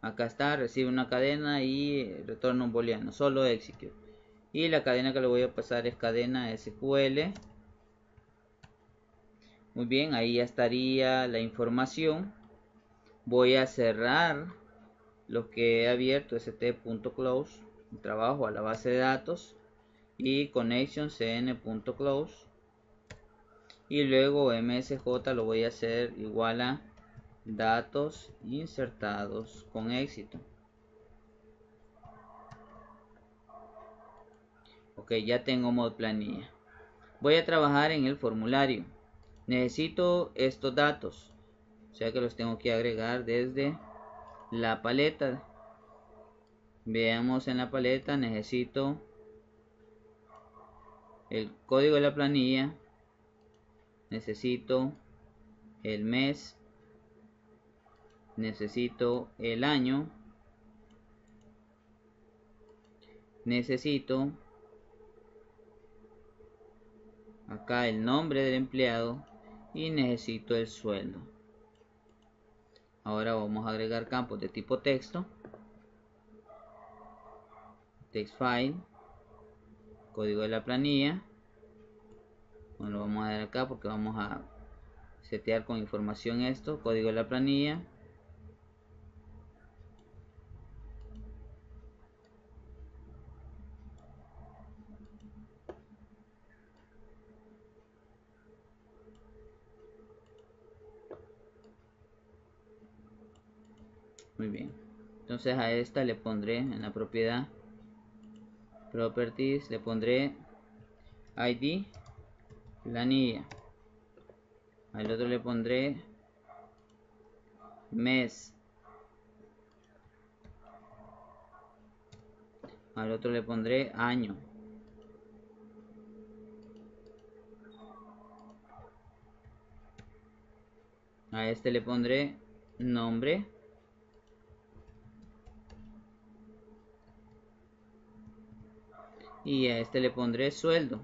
Acá está, recibe una cadena y retorna un booleano, solo execute. Y la cadena que le voy a pasar es cadena SQL. Muy bien, ahí ya estaría la información. Voy a cerrar lo que he abierto, st.close, trabajo a la base de datos y connection cn.close. Y luego msj lo voy a hacer igual a datos insertados con éxito. Ok, ya tengo mod planilla. Voy a trabajar en el formulario. Necesito estos datos, o sea que los tengo que agregar desde la paleta. Veamos en la paleta, necesito el código de la planilla, necesito el mes, necesito el año, necesito acá el nombre del empleado y necesito el sueldo. Ahora vamos a agregar campos de tipo texto, text file, código de la planilla. Bueno, lo vamos a dar acá porque vamos a setear con información esto, código de la planilla. Muy bien, entonces a esta le pondré en la propiedad properties, le pondré id planilla. Al otro le pondré mes. Al otro le pondré año. A este le pondré nombre. Y a este le pondré sueldo.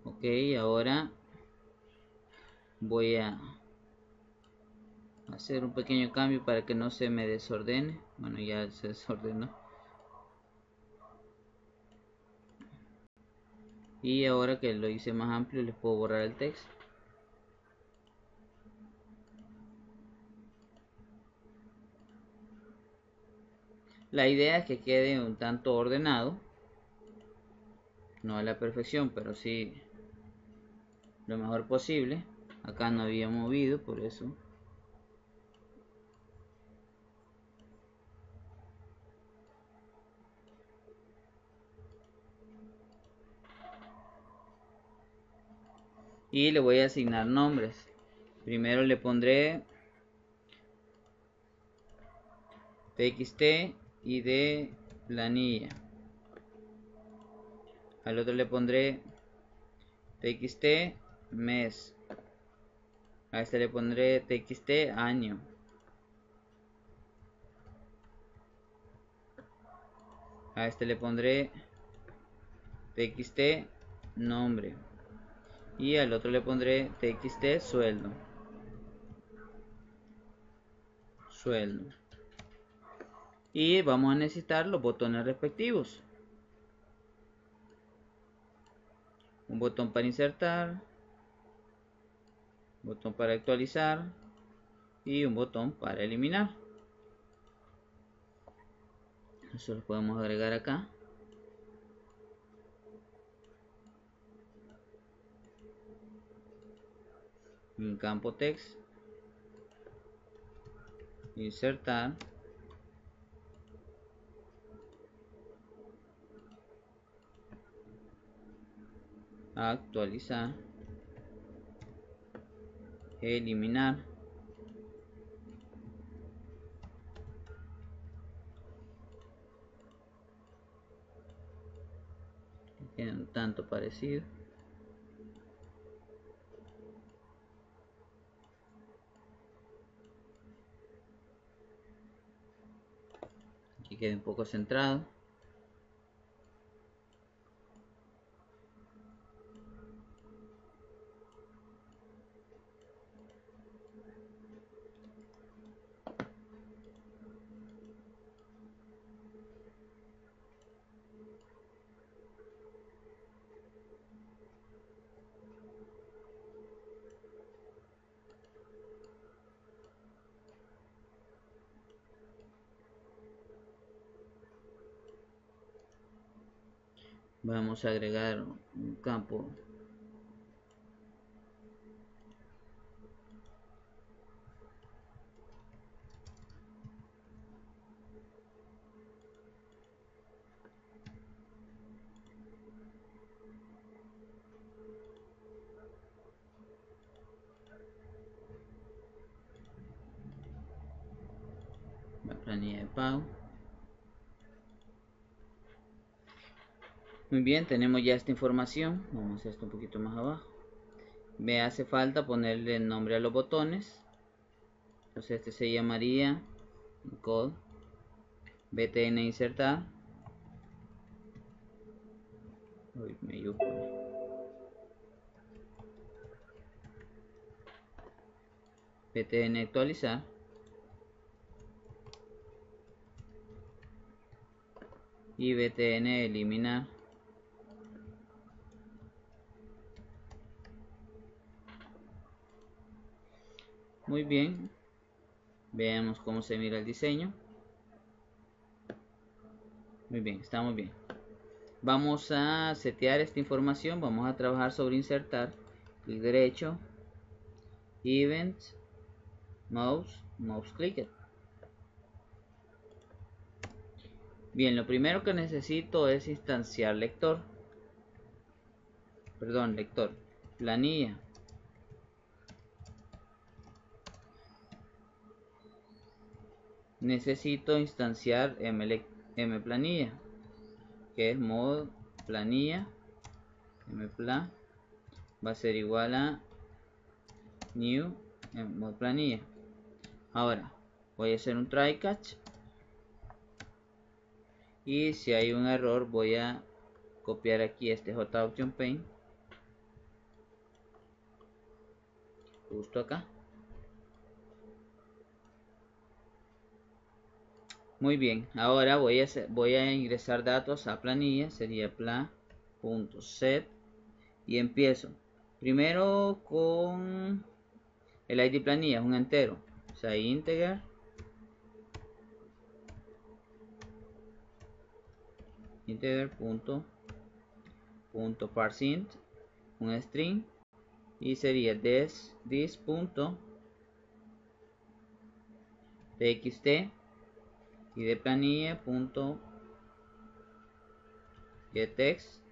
Ok, ahora voy a hacer un pequeño cambio para que no se me desordene. Bueno, ya se desordenó. Y ahora que lo hice más amplio, les puedo borrar el texto. La idea es que quede un tanto ordenado. No a la perfección, pero sí lo mejor posible. Acá no había movido, por eso. Y le voy a asignar nombres. Primero le pondré txt y de planilla. Al otro le pondré txt mes. A este le pondré txt año. A este le pondré txt nombre. Y al otro le pondré txt sueldo. Y vamos a necesitar los botones respectivos. Un botón para insertar, botón para actualizar y un botón para eliminar. Eso lo podemos agregar acá. En campo text, insertar, actualizar eliminar. Tiene un tanto parecido. Aquí queda un poco centrado. Vamos a agregar un campo la planilla de pago. Muy bien, tenemos ya esta información. Vamos a hacer esto un poquito más abajo. Me hace falta ponerle el nombre a los botones. Entonces este se llamaría code btn insertar. btn actualizar. Y btn eliminar. Muy bien, veamos cómo se mira el diseño. Muy bien, está muy bien. Vamos a setear esta información. Vamos a trabajar sobre insertar. Clic derecho, event, mouse click. Bien, lo primero que necesito es instanciar lector. Planilla. Necesito instanciar mplanilla, que es modo planilla, mpla, va a ser igual a new modo planilla. Ahora voy a hacer un try catch y si hay un error voy a copiar aquí este JOption Pane justo acá. Muy bien, ahora voy a ingresar datos a planilla, sería pla.set y empiezo primero con el ID planilla, es un entero, o sea, integer punto parseInt, un string, y sería this.txt y de planilla punto getText.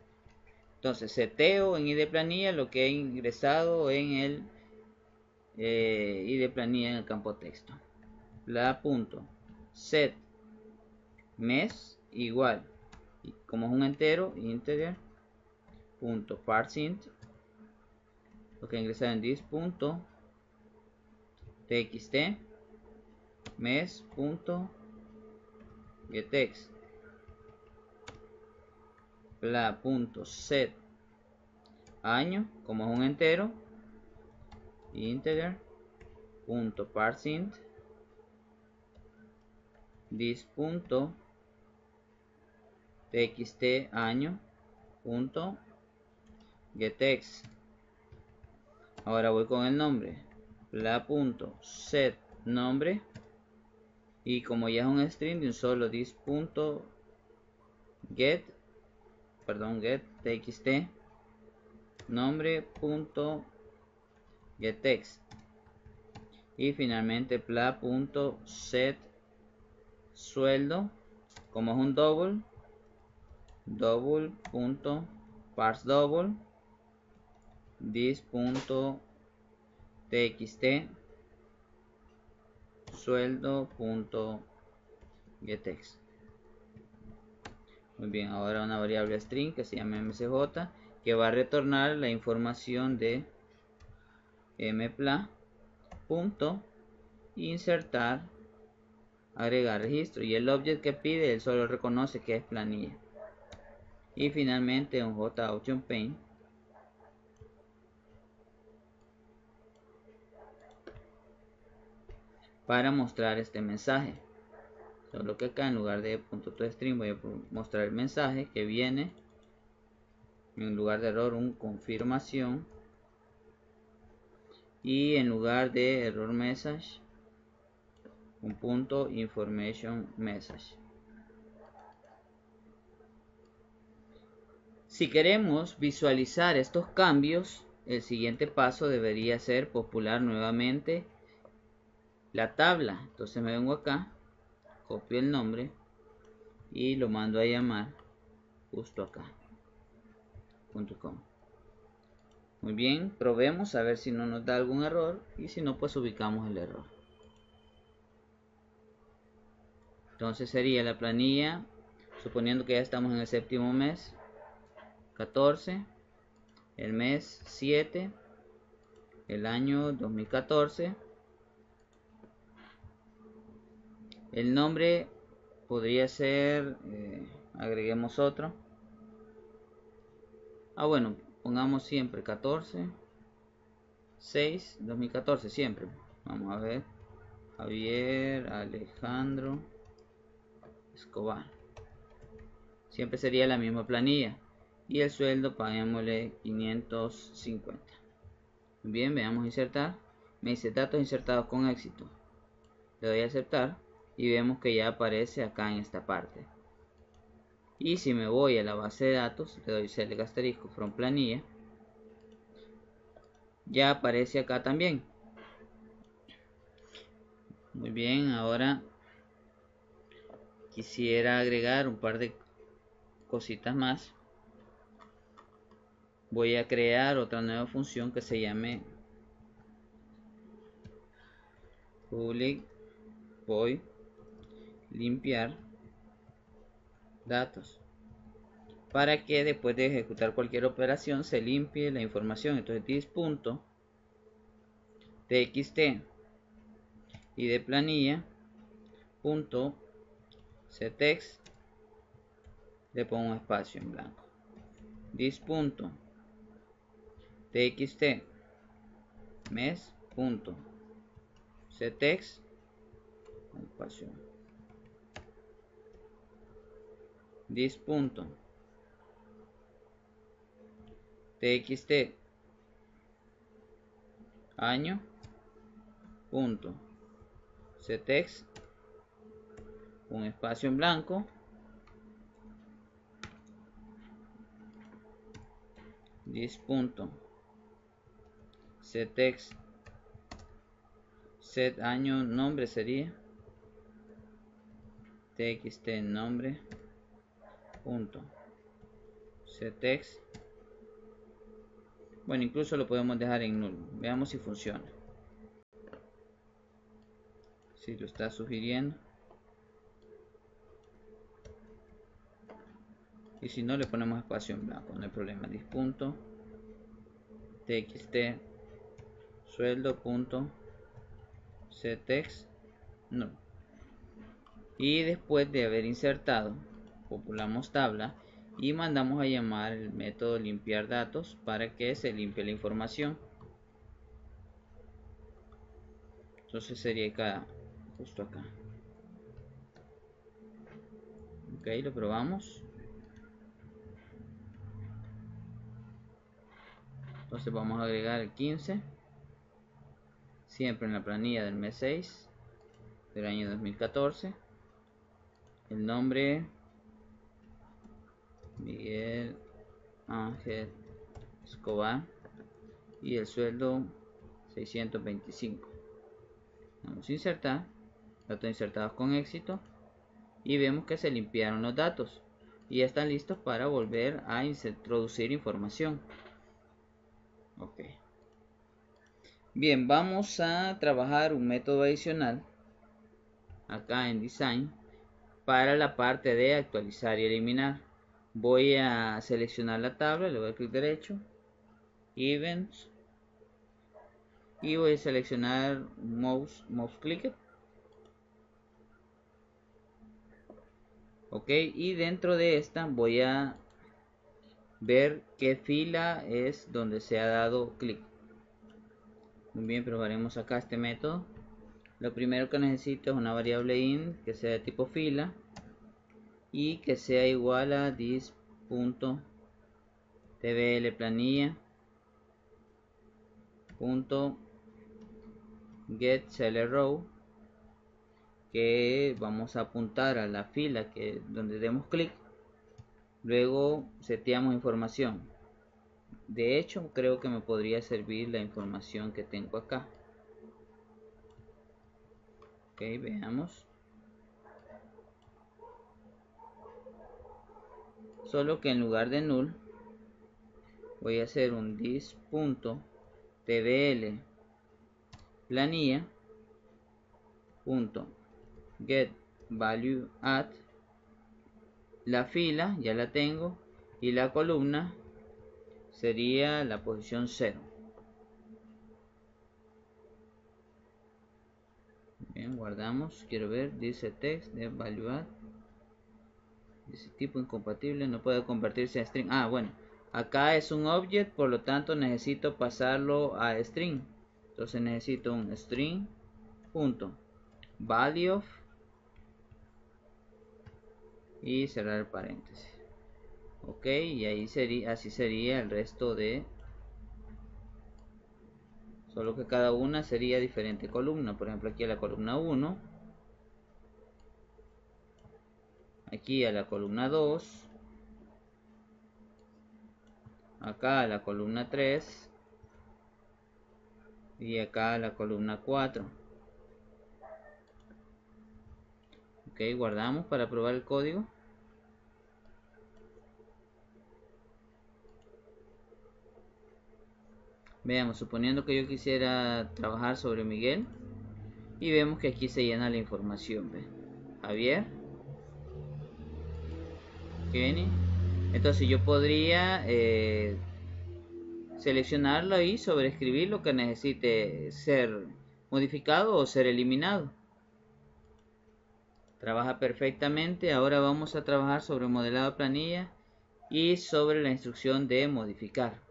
Entonces seteo en id planilla lo que he ingresado en el id planilla en el campo texto. La.set mes igual, y como es un entero, integer punto parseInt, lo que he ingresado en this.txt mes punto getText. La.set año, como es un entero, integer punto parseInt this.txt año punto getText. Ahora voy con el nombre, la.set nombre, y como ya es un string de un solo getTxt nombre.getText, y finalmente pla.set sueldo, como es un double.parseDouble this.getDouble txt sueldo.getEx. Muy bien, ahora una variable string que se llama msj, que va a retornar la información de mpla. Insertar, agregar registro, y el object que pide él solo reconoce que es planilla. Y finalmente un JOutionPaint para mostrar este mensaje. Solo que acá en lugar de .toString voy a mostrar el mensaje que viene en lugar de error un confirmación, y en lugar de error message un punto information message. Si queremos visualizar estos cambios, el siguiente paso debería ser popular nuevamente la tabla. Entonces me vengo acá, copio el nombre y lo mando a llamar justo acá, .com. Muy bien, probemos a ver si no nos da algún error, y si no, pues ubicamos el error. Entonces sería la planilla, suponiendo que ya estamos en el séptimo mes, 14, el mes 7, el año 2014. El nombre podría ser, agreguemos otro. Bueno, pongamos siempre 14, 6, 2014 siempre. Vamos a ver, Javier Alejandro Escobar. Siempre sería la misma planilla. Y el sueldo paguémosle 550. Bien, veamos insertar. Me dice datos insertados con éxito. Le doy a aceptar y vemos que ya aparece acá en esta parte. Y si me voy a la base de datos, le doy select asterisco from planilla, ya aparece acá también. Muy bien, ahora quisiera agregar un par de cositas más. Voy a crear otra nueva función que se llame public void limpiar datos, para que después de ejecutar cualquier operación se limpie la información. Entonces this.txt y de planilla .ctext, le pongo un espacio en blanco. This.txt mes.ctext, espacio. This.txt año.ctext, un espacio en blanco. This.ctext set año nombre sería txt nombre punto ctext. Bueno, incluso lo podemos dejar en null. Veamos si funciona, si lo está sugiriendo, y si no, le ponemos espacio en blanco, no hay problema. This.txt sueldo.ctext no. Y después de haber insertado, populamos tabla y mandamos a llamar el método limpiar datos para que se limpie la información. Entonces sería acá, justo acá. Ok, lo probamos. Entonces vamos a agregar el 15, siempre en la planilla del mes 6 del año 2014. El nombre Miguel Ángel Escobar y el sueldo 625. Vamos a insertar, datos insertados con éxito, y vemos que se limpiaron los datos y ya están listos para volver a introducir información. Ok, Bien, vamos a trabajar un método adicional acá en Design para la parte de actualizar y eliminar. Voy a seleccionar la tabla, le doy clic derecho, Events, y voy a seleccionar mouse clicker. Ok, y dentro de esta voy a ver qué fila es donde se ha dado clic. Muy bien, probaremos acá este método. Lo primero que necesito es una variable int que sea de tipo fila y que sea igual a this.tbl planilla get seller row, que vamos a apuntar a la fila que donde demos clic. Luego seteamos información. De hecho, creo que me podría servir la información que tengo acá. Ok, veamos. Solo que en lugar de null voy a hacer un this.tbl planilla get value at, la fila ya la tengo y la columna sería la posición 0. Bien, guardamos. Quiero ver, dice text de value add, dice tipo incompatible, no puede convertirse a string. Bueno, acá es un object, por lo tanto necesito pasarlo a string. Entonces necesito un string punto value of y cerrar el paréntesis. Ok, y ahí sería, así sería el resto de, solo que cada una sería diferente columna. Por ejemplo, aquí a la columna 1, aquí a la columna 2, acá a la columna 3 y acá a la columna 4. Ok, guardamos para probar el código. Veamos, suponiendo que yo quisiera trabajar sobre Miguel, y vemos que aquí se llena la información. ¿Ve? Javier, Kenny. Entonces yo podría seleccionarlo y sobreescribir lo que necesite ser modificado o ser eliminado. Trabaja perfectamente. Ahora vamos a trabajar sobre modelado de planilla y sobre la instrucción de modificar.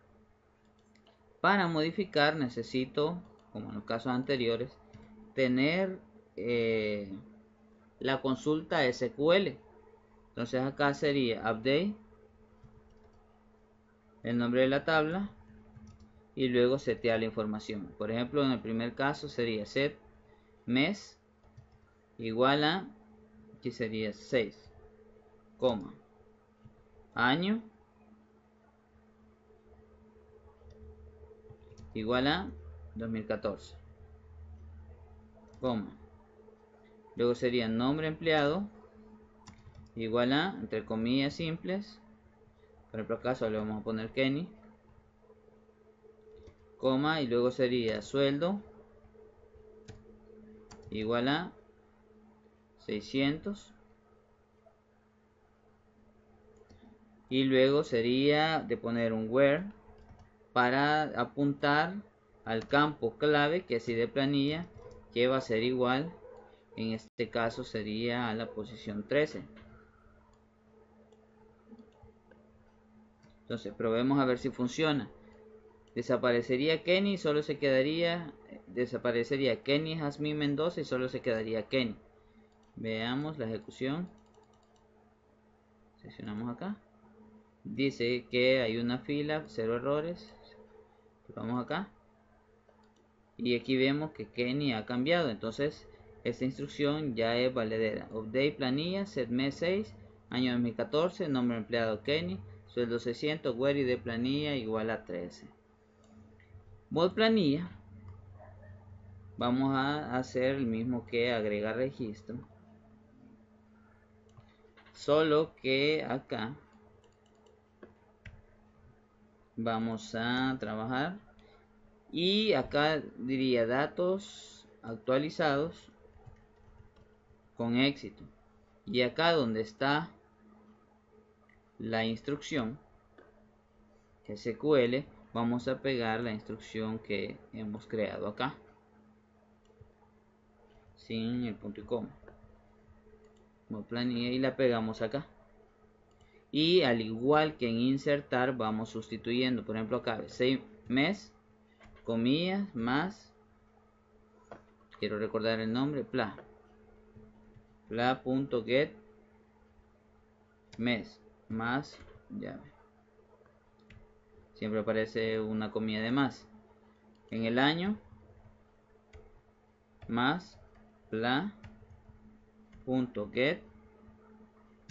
Para modificar necesito, como en los casos anteriores, tener la consulta SQL. Entonces acá sería update, el nombre de la tabla y luego setear la información. Por ejemplo, en el primer caso sería set mes igual a, aquí sería 6, año igual a 2014, luego sería nombre empleado igual a, entre comillas simples, por ejemplo acá solo le vamos a poner Kenny, y luego sería sueldo igual a 600, y luego sería de poner un where para apuntar al campo clave que así de planilla, que va a ser igual, en este caso sería a la posición 13. Entonces probemos a ver si funciona. Desaparecería Kenny, solo se quedaría, desaparecería Kenny Jazmín Mendoza y solo se quedaría Kenny. Veamos la ejecución. Seleccionamos acá. Dice que hay una fila, 0 errores. Vamos acá. Y aquí vemos que Kenny ha cambiado. Entonces esta instrucción ya es valedera. Update planilla, set mes 6, año 2014, nombre empleado Kenny, sueldo 600, query de planilla igual a 13. Mod planilla, vamos a hacer el mismo que agregar registro, solo que acá vamos a trabajar y acá diría datos actualizados con éxito, y acá donde está la instrucción SQL vamos a pegar la instrucción que hemos creado acá sin el punto y coma, planilla, y la pegamos acá. Y al igual que en insertar vamos sustituyendo, por ejemplo acá 6 mes, comillas, más, quiero recordar el nombre, pla.get mes, más, ya siempre aparece una comilla de más. En el año, más, pla.get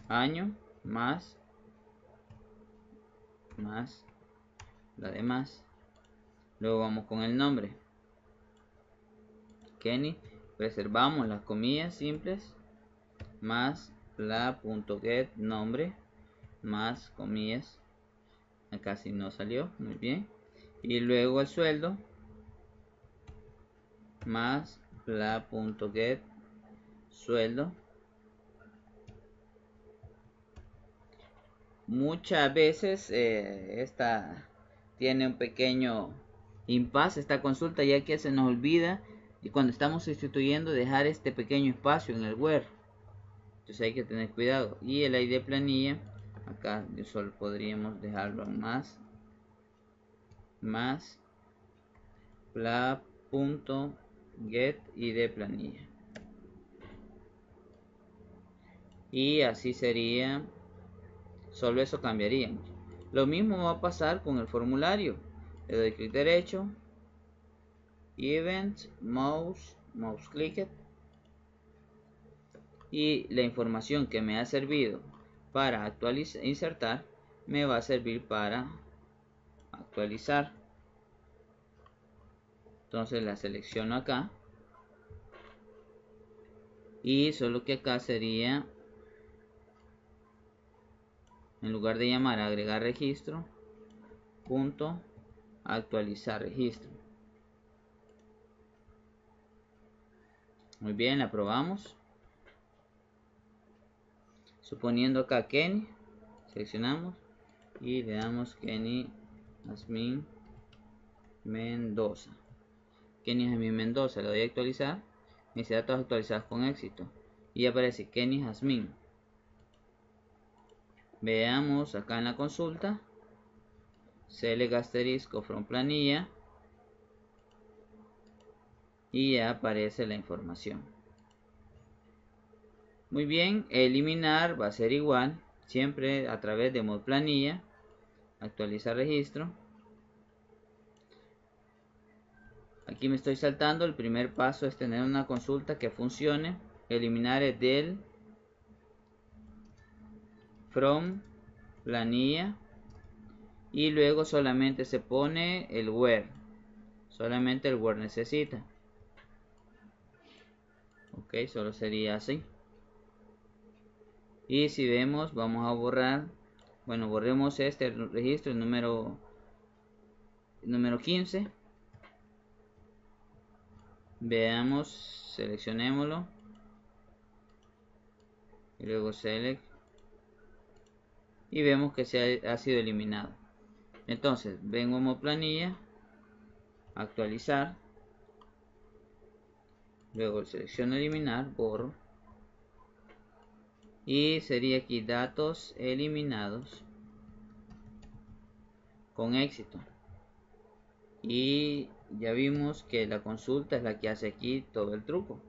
año, más la de más. Luego vamos con el nombre, Kenny, preservamos las comillas simples, más pla.get nombre, más comillas, acá sí no salió, muy bien, y luego el sueldo, más pla.get sueldo. Muchas veces esta tiene un pequeño impasse, esta consulta, ya que se nos olvida y cuando estamos sustituyendo dejar este pequeño espacio en el where, entonces hay que tener cuidado. Y el ID de planilla, acá solo podríamos dejarlo en más pla.get ID planilla, y así sería. Solo eso cambiaría. Lo mismo va a pasar con el formulario. Le doy clic derecho, Event, Mouse Clicked, y la información que me ha servido para actualizar, insertar, me va a servir para actualizar. Entonces la selecciono acá, y solo que acá sería, en lugar de llamar a agregar registro, punto actualizar registro. Muy bien, la probamos. Suponiendo acá Kenny, seleccionamos y le damos Kenny Jazmín Mendoza. Kenny Jazmín Mendoza, le doy a actualizar. Me dice datos actualizados con éxito y aparece Kenny Jazmín. Veamos acá en la consulta, select asterisco from planilla, y ya aparece la información. Muy bien, eliminar va a ser igual, siempre a través de mod planilla, actualizar registro. Aquí me estoy saltando, el primer paso es tener una consulta que funcione. Eliminar es del, from, planilla, y luego solamente se pone el where, solamente el where necesita. Ok, solo sería así. Y si vemos, vamos a borrar, bueno, borremos este registro, el número 15. Veamos, seleccionémoslo y luego select, y vemos que ha sido eliminado. Entonces vengo a planilla, actualizar, luego selecciono eliminar, borro, y sería aquí datos eliminados con éxito. Y ya vimos que la consulta es la que hace aquí todo el truco.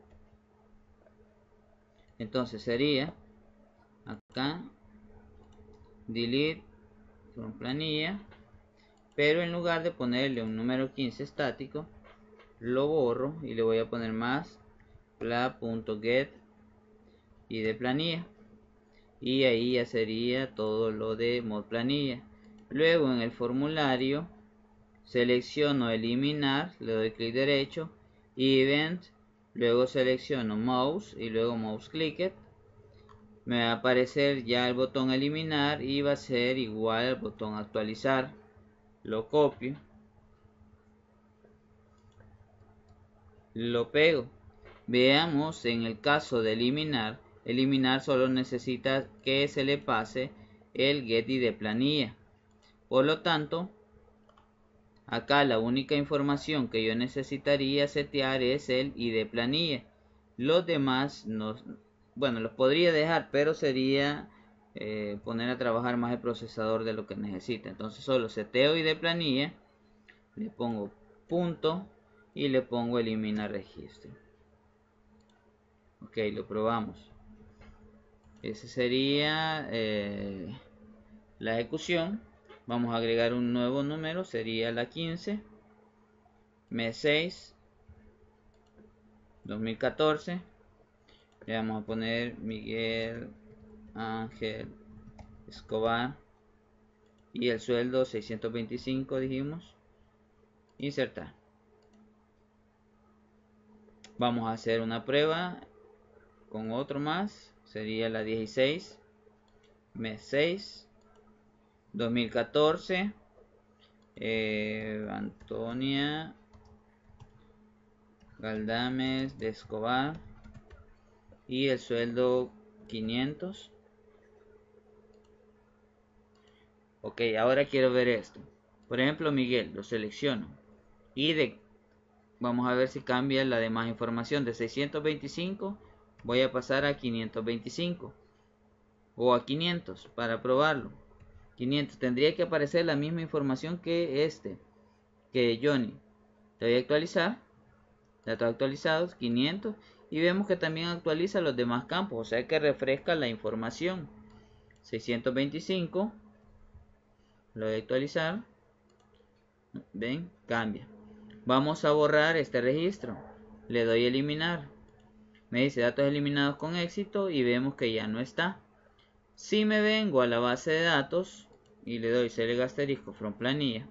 Entonces sería acá delete from planilla, pero en lugar de ponerle un número 15 estático, lo borro y le voy a poner más pla.get y de planilla, y ahí ya sería todo lo de mod planilla. Luego en el formulario selecciono eliminar, le doy clic derecho, event, luego selecciono mouse y luego mouse clicked. Me va a aparecer ya el botón eliminar y va a ser igual al botón actualizar. Lo copio lo pego. Veamos, en el caso de eliminar solo necesita que se le pase el get id de planilla. Por lo tanto, acá la única información que yo necesitaría setear es el id de planilla. Los demás, bueno, los podría dejar, pero sería poner a trabajar más el procesador de lo que necesita. Entonces solo seteo id de planilla, le pongo punto y le pongo elimina registro. Ok, lo probamos. Ese sería la ejecución. Vamos a agregar un nuevo número, sería la 15, mes 6, 2014. Le vamos a poner Miguel Ángel Escobar y el sueldo 625 dijimos. Insertar. Vamos a hacer una prueba con otro más, sería la 16, mes 6, 2014. Antonia Galdames de Escobar y el sueldo 500. Ok, ahora quiero ver esto. Por ejemplo, Miguel, lo selecciono y vamos a ver si cambia la demás información. De 625 voy a pasar a 525 o a 500 para probarlo. 500, tendría que aparecer la misma información que que Johnny. Le voy a actualizar, datos actualizados, 500, y vemos que también actualiza los demás campos, o sea que refresca la información. 625, lo voy a actualizar, ven, cambia. Vamos a borrar este registro, le doy a eliminar, me dice datos eliminados con éxito y vemos que ya no está. Si me vengo a la base de datos y le doy select asterisco from planilla,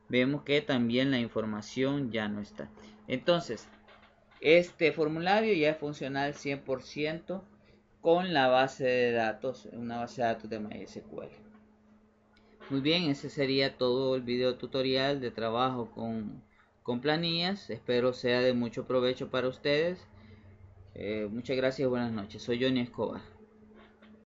vemos que también la información ya no está. Entonces, este formulario ya es funcional 100% con la base de datos, una base de datos de MySQL. Muy bien, ese sería todo el video tutorial de trabajo con planillas. Espero sea de mucho provecho para ustedes. Muchas gracias y buenas noches. Soy Johnny Escobar.